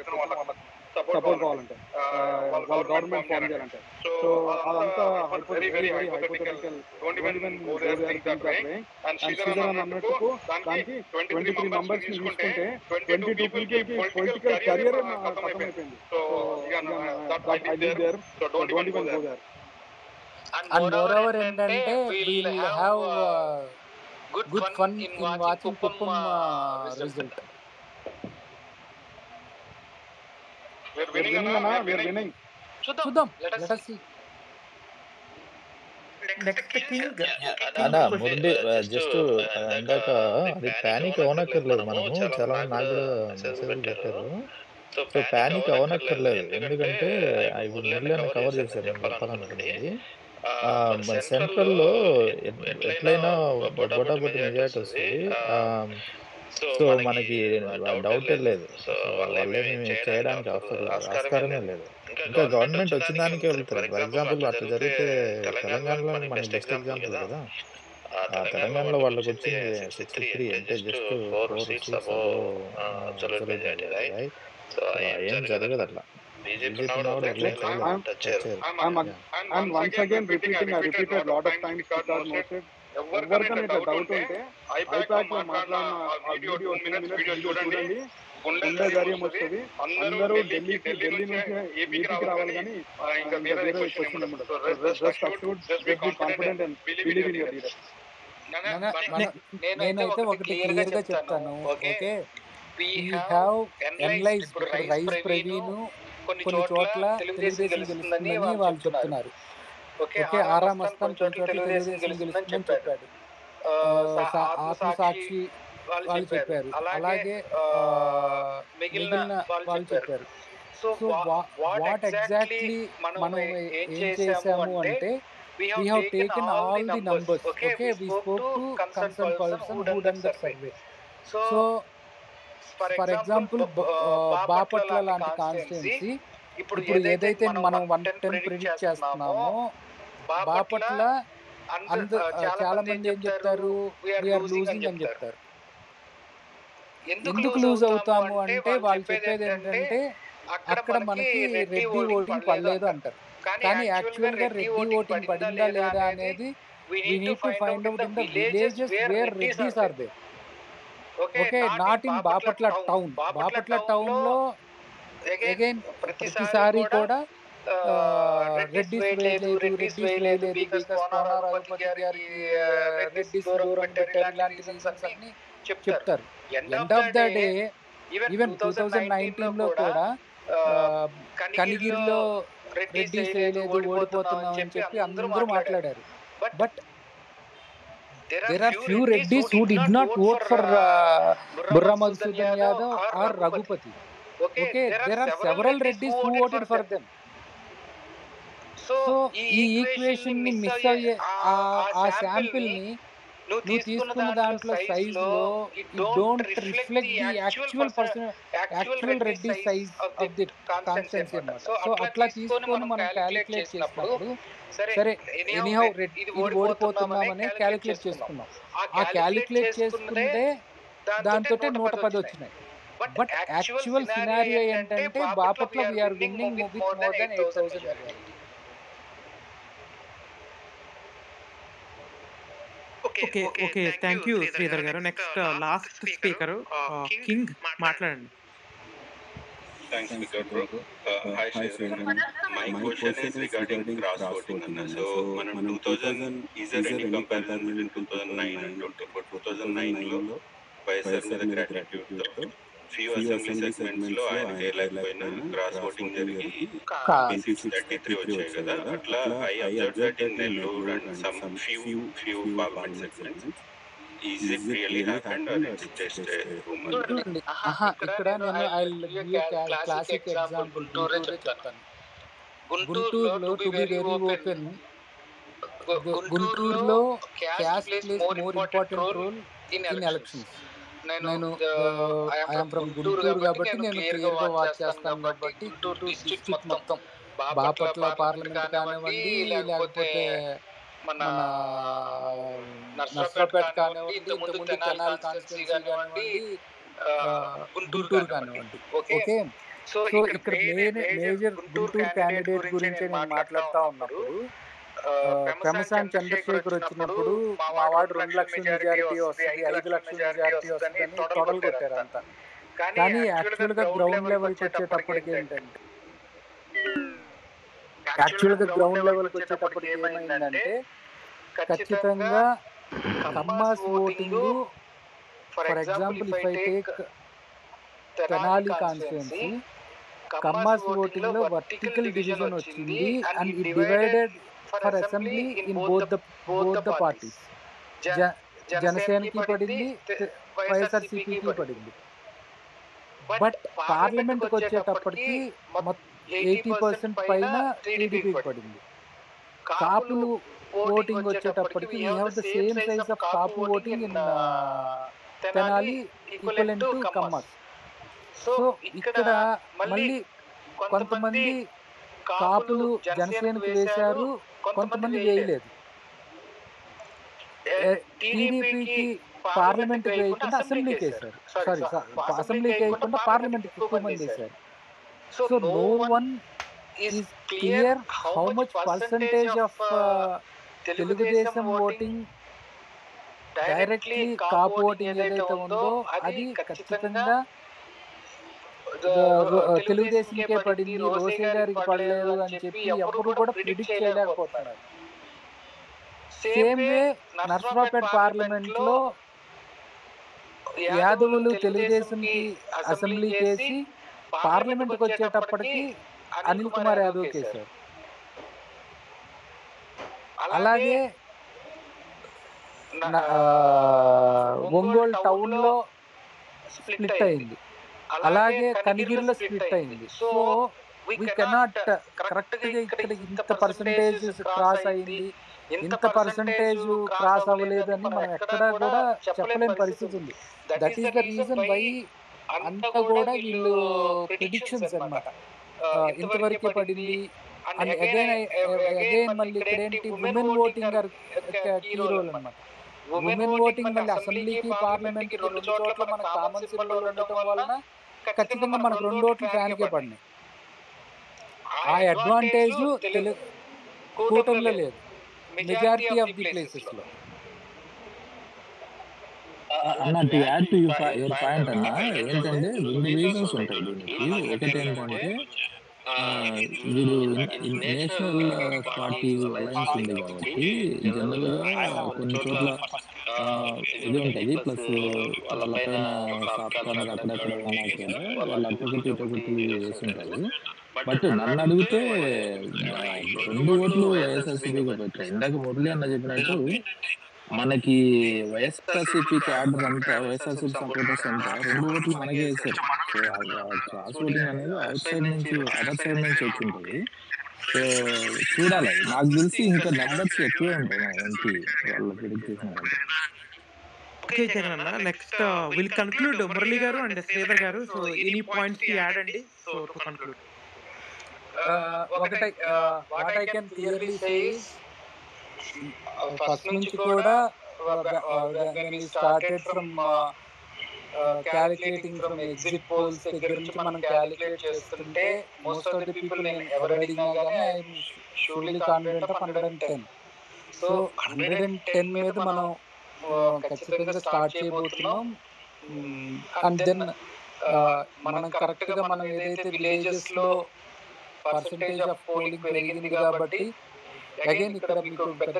Speaker 3: సపోర్ట్ కావాలంటే వాళ్ళ గవర్నమెంట్ ఫామ్ చేయాలంటే. సో అదంతా very very hypothetical. Don't even go there think that way. And Sridhar అన్నట్టుకు దానికి 23 మెంబర్స్ ని తీసుకుంటే 22 పీపుల్ కి పొలిటికల్ కెరియర్ ఖతమైపోయింది. So that I live there. So don't even go there.
Speaker 6: And moreover ఏంటంటే we'll have good fun in watching Kuppam result. చూద్దాం. Let us see.
Speaker 4: Next king
Speaker 2: అన్నా Murali just ఇందాక అది ప్యానిక్ అవనక్కర్లేదు. మనము చాలా మంది నాకు కూడా మెసేజ్లు పెట్టారు. సో ప్యానిక్ అవనక్కర్లేదు, ఎందుకంటే ఇప్పుడు మురళి కవర్ చేశారు నేను చెప్పాలనుకునేది. మన సెంట్రల్లో ఎట్లయినా బొటాబొట్టి మెజారిటీ వస్తుంది. సో మనకి డౌటే లేదు. సో వాళ్ళేమి చేయడానికి ఆస్కారమే లేదు. ఇంకా గవర్నమెంట్ వచ్చిన దానికే వెళ్తారు. ఫర్ ఎగ్జాంపుల్ అట్లా జరిగితే తెలంగాణలో మనకి బెస్ట్ ఎగ్జాంపుల్ కదా. తెలంగాణలో వాళ్ళకి వచ్చింది 63, అంటే జస్ట్ 4 seats అబ్జర్వేషన్ అయ్యాయి. సో ఏం జరగదు అట్లా. BJP
Speaker 3: And once again repeating, I repeated lot of times because noted, ఎవరికైనా ఇట్లా డౌట్ ఉంటే ఐపాక్ లో మాట్లాడిన ఆ వీడియో 2 minutes వీడియో చూడండి. గుండె ధైర్యం వస్తుంది. అందరూ ఢిల్లీ నుంచి ఏపీకి రావాలి, కానీ ఇంకా వేరే క్వశ్చన్ ఉండదు. Just be confident and believe in your leader.
Speaker 6: నేనైతే ఒకటి క్లియర్ గా చెప్తాను. Okay, we have analyzed rice Praveen కొన్ని చోట్ల తెలుగుదేశం గెలుస్తుందని వాళ్ళు చెప్తున్నారు. ఓకే, ఆరామ్ అస్తం చోట్ల తెలుగుదేశం గెలుస్తుందని చెప్పాడు. ఆత్మసాక్షి వాళ్ళు చెప్పారు, అలాగే మిగిలిన వాళ్ళు చెప్పారు. సో వాట్ ఎగ్జాక్ట్లీ మనం ఏం చేసాము అంటే we have taken all the numbers. Okay, we spoke to concerned person who done the survey. So for example Bapatla లాంటి కాన్స్టిట్యున్సీ ఇప్పుడు ఏదైతే మనం 110 ప్రిడిక్ట్ చేస్తున్నామో, బాపట్ల చాలా మంది ఏం చెప్తారు, వీఆర్ లూజింగ్ అని చెప్తారు. ఎందుకు లూజ్ అవుతాము అంటే వాళ్ళు చెప్పేది ఏంటంటే అక్కడ మనకి రెడ్డి ఓటింగ్ పడలేదు అంటారు. కానీ యాక్చువల్ గా రెడ్డి ఓటింగ్ పడిందా లేదా అనేది we need to find out in the villages where Reddis are there. Okay, not in Bapatla town. Bapatla town లో అగైన్ ప్రతిసారి కూడా రెడ్డిస్ వేయలేదు బికాస్ కోన రఘుపతి గారికి రెడ్డిస్ దూరం పెట్టారు, ఇలాంటి రీజన్స్ అన్ని చెప్తారు. End of the day even 2019 లో కూడా కనిగిరిలో రెడ్డిస్ వేయలేదు, ఓడిపోతున్నాం అని చెప్పి అందరూ మాట్లాడారు. But there are few Reddis who did not vote for Burra Madhusudan Yadav or Raghupati. Okay, there are several Reddis who voted for them. So ఈ ఈక్వేషన్ ని miss అయ్యే ఆ శాంపిల్ ని నువ్వు తీసుకున్న దాంట్లో సైజ్ లో it don't reflect the actual Reddy size of the constituency అన్నమాట. సో అట్లా తీసుకొని మనం క్యాలిక్యులేట్ చేసినప్పుడు సరే ఎనీహౌ ఇది ఓడిపోతున్నామని క్యాలిక్యులేట్ చేసుకున్నాం. ఆ క్యాలిక్యులేట్ చేసుకుంటే దాంతో 110 వచ్చినాయి. బట్ యాక్చువల్ సినారియో ఏంటంటే Bapatla we are winning with more than 8,000.
Speaker 4: Okay, thank you Sridhar garu. Next last speaker king, మాట్లాడండి.
Speaker 5: Thanks, Speaker bro. Hi Shreedhar. My question is regarding cross voting. So, మనం 2000 is there any comparison between 2009 and 2009 లో వైఎస్ఆర్ మీద gratuity తో few assembly segments లో ఆయన చేయలేకపోయినా cross voting జరిగి 33 వచ్చాయి కదా. అట్లా I observed that in Nellore and some few parliament segments. Is it really happened or it's just a rumor?
Speaker 6: ఇక్కడ నేను క్లాసిక్ ఎగ్జాంపుల్ గుంటూరే చెప్తాను. గుంటూరులో టు బి వెరీ ఓపెన్, గుంటూరులో caste plays more important role in elections. నేను I'm from Guntur కాబట్టి నేను క్లియర్గా వాచ్ చేస్తాను. కాబట్టి గుంటూరు డిస్ట్రిక్ట్ మొత్తం బాపట్ల పార్లమెంట్ కానివ్వండి, లేకపోతే మన నర్సరావుపేట కానివ్వండి, ఇంతకుముందు తెనాలి కాన్స్టిట్యున్సీ కానివ్వండి, గుంటూరు కానివ్వండి. ఓకే, సో ఇక్కడ మేజర్ గుంటూరు క్యాండిడేట్ గురించి నేను మాట్లాడుతూ ఉన్నప్పుడు పెమసాని చంద్రశేఖర్ వచ్చినప్పుడు మా వాడు 2 లక్షల మెజారిటీ వస్తుంది, 5 లక్షల మెజారిటీ వస్తుందని తొడలు కొట్టారు అంతా. కానీ యాక్చువల్గా గ్రౌండ్ లెవెల్కి వచ్చేటప్పటికి ఏంటంటే ఏమైందంటే ఖచ్చితంగా Kammas voting, for example if I take Tenali constituency, Kammas voting లో వర్టికల్ డివిజన్ వచ్చింది and it divided for assembly in both the parties. జనసేనకి పడింది, వైఎస్ఆర్సీపీకి పడింది. బట్ పార్లమెంట్కి వచ్చేటప్పటికి 80% పైన టీడీపీకి పడింది. కాపులు ఓటింగ్ వచ్చేటప్పటికి we have the same size of Kapu voting in Tenali equivalent to Kammas. So ఇక్కడ మళ్ళీ కొంతమంది కాపులు జనసేనకి వేశారు, కొంతమంది వేయలేదు. టీడీపీకి పార్లమెంట్ వేయకుండా అసెంబ్లీకి వేశారు, అసెంబ్లీకి వేయకుండా పార్లమెంట్కి ఎక్కువ మంది వేశారు. So no one is clear how much percentage of Telugu Desam voting directly Kapu voting ఏదైతే ఉందో అది ఖచ్చితంగా తెలుగుదేశంకే పడింది, రోసే గారికి పడలేదు అని చెప్పి ఎవరు కూడా ప్రిడిక్ట్ చేయలేకపోతున్నారు. సేమ్ వే నర్సరావుపేట పార్లమెంట్ లో యాదవులు తెలుగుదేశంకి అసెంబ్లీకి వేసి పార్లమెంట్కి వచ్చేటప్పటికి అనిల్ కుమార్ యాదవ్ కేసారు. అలాగే ఒంగోలు టౌన్ లో స్ప్లిట్ అయింది, అలాగే కనిగిరిలో స్ప్లిట్ అయింది. సో వీ కెనాట్ కరెక్ట్ గా ఇక్కడ ఇంత పర్సంటేజ్ క్రాస్ అయింది, ఇంత పర్సంటేజ్ క్రాస్ అవ్వలేదు అని మనం ఎక్కడా కూడా చెప్పలేని పరిస్థితి ఉంది. That is the reason why అంతా కూడా వీళ్ళు ప్రిడిక్షన్స్ అన్నమాట, ఇంతవరకే పడింది. అండ్ అగైన్ మళ్ళీ ఇక్కడ ఏంటి ఉమెన్ ఓటింగ్ కీ రోల్ అన్నమాట. ఉమెన్ ఓటింగ్ మళ్ళీ అసెంబ్లీకి పార్లమెంట్ కి 2 చోట్ల మన కామన్ సింబల్ ఉండటం వలన ఖచ్చితంగా మనకు 2 ఓట్లు ఫ్యాన్కే పడినాయి. ఆ అడ్వాంటేజ్ కూటమిలో లేదు, మెజారిటీ ఆఫ్ ది ప్లేసెస్ లో.
Speaker 2: అన్న to add to your point అన్న, ఏంటంటే 2 రీజన్స్ ఉంటాయి దీనికి. ఒకటి ఏంటంటే వీడు నేషనల్ పార్టీ అలయన్స్ ఉంది కాబట్టి జనరల్ గా కొన్ని చోట్ల ఇది ఉంటుంది, ప్లస్ వాళ్ళ పైన సాఫ్ట్వేర్ అక్కడక్కడ ఉన్నా కూడా వాళ్ళ అటొకటి ఇటొకటి వేసి ఉంటుంది. బట్ నన్ను అడిగితే 2 ఓట్లు వైఎస్ఆర్సీపీకి పెట్టారు. ఇందాక మురళి అన్న చెప్పినట్టు మనకి వైఎస్ఆర్సీపీ క్యాడర్ అంతా, వైఎస్ఆర్సీపీ సపోర్టర్స్ అంతా 2 ఓట్లు మనకే వేశారు. సో క్రాస్ ఓటింగ్ అనేది అవుట్ సైడ్ నుంచి, అదర్ సైడ్ నుంచి వచ్చింటుంది. సో చూడాలి, నాకు తెలిసి ఇంకా నెంబర్స్ ఎక్కువే ఉంటాయి మన ఎంపీ వాళ్ళు ప్రిడిక్ట్ చేసినారంటే.
Speaker 4: ఓకే జగన్ అన్న, నెక్స్ట్ విల్ కన్క్లూడ్ మురళి గారు అండ్ శ్రీధర్ గారు. సో ఎనీ పాయింట్స్ కి యాడ్ అండి. సో టు కన్క్లూడ్,
Speaker 6: ఒకటి what I can clearly say is first నుంచి కూడా when we started from calculating from exit polls దగ్గర నుంచి మనం క్యాలిక్యులేట్ చేస్తుంటే మోస్ట్ ఆఫ్ ది పీపుల్ నేను ఎవరు అడిగినా కానీ I'm surely confident of 110. So 110 మీద మనం ఖచ్చితంగా స్టార్ట్ చేయబోతున్నాం. అండ్ దెన్ మనం కరెక్ట్ గా మనం ఏదైతే విలేజెస్ లో పర్సంటేజ్ ఆఫ్ పోలింగ్ పెరిగింది కాబట్టి అగైన్ ఇక్కడ మీకు పెద్ద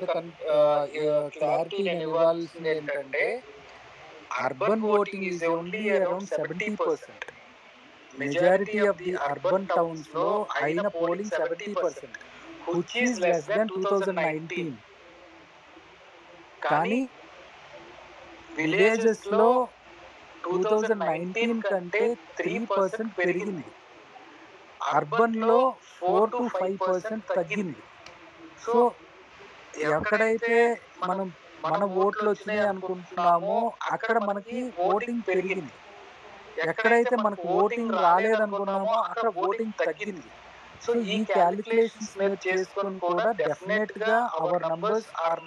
Speaker 6: క్లారిటీ నేను ఇవ్వాల్సింది ఏంటంటే urban voting is only around 70%. Majority of the urban towns లో అయిన polling 70%, which is less than 2019. కానీ విలేజెస్ లో 2019 కంటే 3% పెరిగింది, అర్బన్ లో 4 to 5% తగ్గింది. సో ఎక్కడైతే మన ఓట్లు వచ్చినాయి అనుకుంటున్నామో అక్కడ మనకి ఓటింగ్ పెరిగింది, ఎక్కడైతే మనకు ఓటింగ్ రాలేదనుకున్నామో అక్కడ ఓటింగ్ తగ్గింది. సో ఈ క్యాలిక్యులేషన్స్ మీరు చేసుకొని కూడా డెఫినెట్ గా our numbers are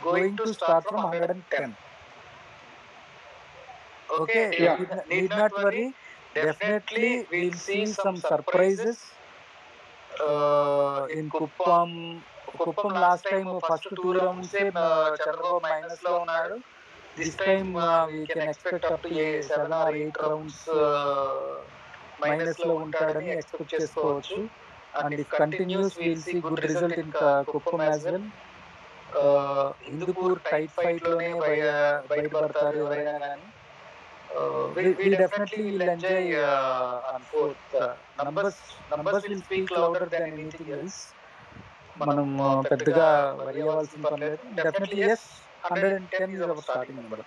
Speaker 6: going to start from 110. Okay, need not worry. definitely we'll see some surprises in Kuppam last time first 2 rounds Chandrababu minus లో ఉన్నాడు. This time we can expect up to 7 or 8 rounds minus లో ఉంటాడని expect చేసుకోవచ్చు. And if continues will see good result in Kuppam as well. Hindupur tight fight లోనే బయటపడతారు ఎవరైనా కానీ. We definitely will enjoy on fourth. Numbers will speak louder than anything else. మనం పెద్దగా వరి అవ్వాల్సిన పని లేదు. Definitely yes, 110 is our starting number.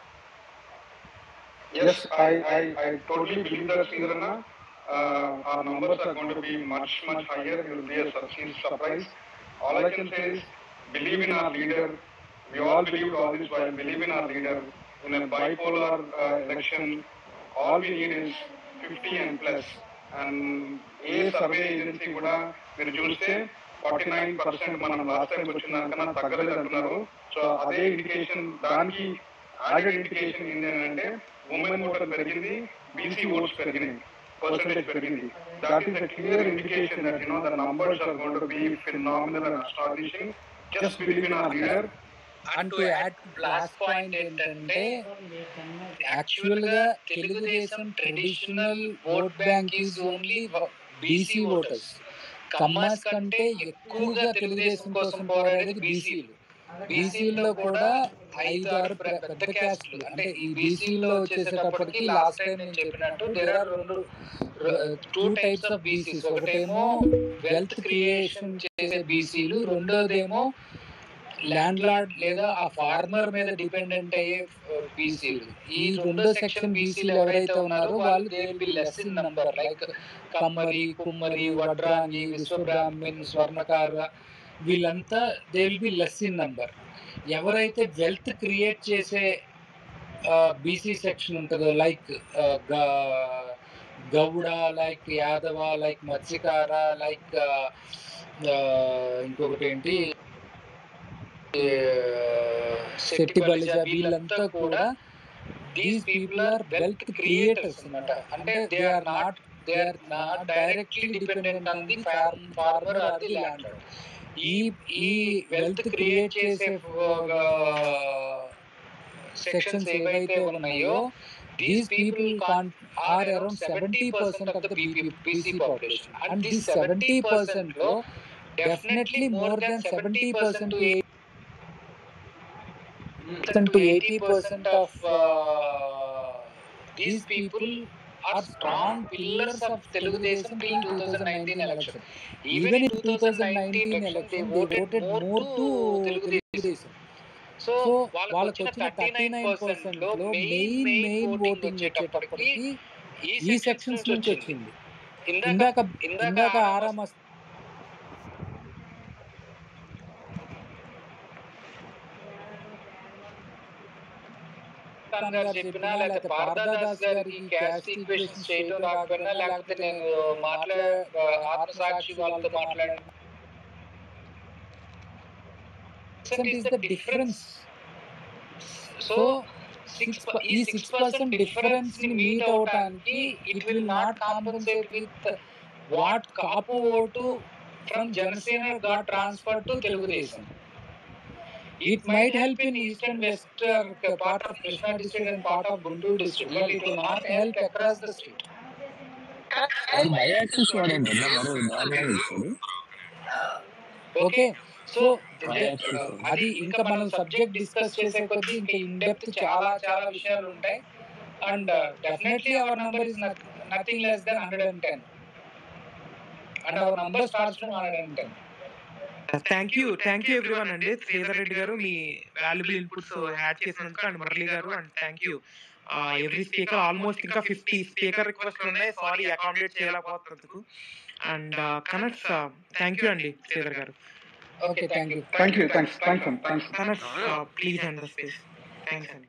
Speaker 3: Yes, I totally believe that, Sridharana. Our numbers are going to be much higher. It will be a surprise. All I can say is believe in our leader. We all believed all this while. Believe in our leader. In a bipolar election, all we need is 50 and plus. And A survey agency కూడా మీరు చూస్తే 49% మనం last time వచ్చిన దానికన్నా తగ్గలేదు అంటున్నారు. So అదే indication, దానికి యాడెడ్ ఇండికేషన్ ఏంటంటే ఉమెన్ ఓటర్ పెరిగింది, బీసీ ఓట్స్ పెరిగినాయి, పర్సెంటేజ్ పెరిగింది. That is a clear indication that the numbers are going to be phenomenal and astonishing. Just believe in our leader.
Speaker 6: And to add last point ఏంటంటే actual గా Telugu Desam traditional vote bank is only BC voters. Kammas కంటే ఎక్కువగా తెలుగుదేశం కోసం పోరాడేది బీసీలు. బీసీల్లో కూడా 5-6 పెద్ద క్యాస్ట్లు. అంటే ఈ బీసీల్లో వచ్చేసేటప్పటికి లాస్ట్ టైం నేను చెప్పినట్టు there are 2 types of BCs. ఒకటేమో వెల్త్ క్రియేషన్ చేసే బీసీలు, రెండోదేమో ల్యాండ్ లార్డ్ లేదా ఆ ఫార్మర్ మీద డిపెండెంట్ అయ్యే బీసీలు. ఈ రెండో సెక్షన్ బీసీలు ఎవరైతే ఉన్నారో వాళ్ళు they will be less in number. Like Kammari, Kummari, Vadrangi, Vishwabrahmin, Swarnakara, వీళ్ళంతా they will be less in number. ఎవరైతే వెల్త్ క్రియేట్ చేసే బీసీ సెక్షన్ ఉంటుందో like Gowda, like Yadava, like Matsyakara, like ఇంకొకటి ఏంటి శెట్టి బలిజ, వీళ్ళంతా కూడా these people are wealth creators అన్నమాట. అంటే they are not directly dependent on the farmer or the landlord. ఈ వెల్త్ క్రియేట్ చేసే సెక్షన్స్ ఏవైతే ఉన్నాయో these people are around 70% of the BC population. And this 70% లో definitely more than 70% to 80% of these people are strong pillars of Telugudesam till 2019 election. Even in 2019 election, they voted more to Telugudesam. So వాళ్ళకి వచ్చిన 39% లో main voting వచ్చేటప్పటికి ఈ sections నుంచి వచ్చింది. ఇందాక ఆరామ చెప్పినా, లేకపోతే పార్థదాస్ గారికి క్యాస్ట్ ఈక్వేషన్స్ చేయడం రాకపోయినా, లేకపోతే నేను ఆత్మసాక్షి వాళ్ళతో మాట్లాడిన డిఫరెన్స్. సో ఈ 6% డిఫరెన్స్ ని మీట్ అవటానికి it will not compensate with what Kapu vote from Janasena got transfer to Telugu Desam. It might help in east and west part of Krishna district and part of Guntur district, but it will not help across the state. Okay, so అది ఇంకా మనం subject discuss చేసే కొద్దీ ఇంకా in depth చాలా విషయాలు ఉంటాయి. And definitely our number is nothing less than 110 and our number starts from 110.
Speaker 4: Thank you everyone అండి. శ్రీధర్ రెడ్డి గారు మీ వాల్యుబుల్ ఇన్పుట్స్ యాడ్ చేసినందుకు, అండ్ మురళి గారు, and thank you every speaker. Almost ఇంకా 50 స్పీకర్ రిక్వెస్ట్లు ఉన్నాయి. సారీ అకామిడేట్ చేయలేకపోతున్నందుకు. అండ్ కనెక్ట్స్ థ్యాంక్ యూ అండి శ్రీధర్ గారు.
Speaker 6: Okay, thank you.
Speaker 3: Thanks.
Speaker 4: Connects please and the space. Thanks అండి.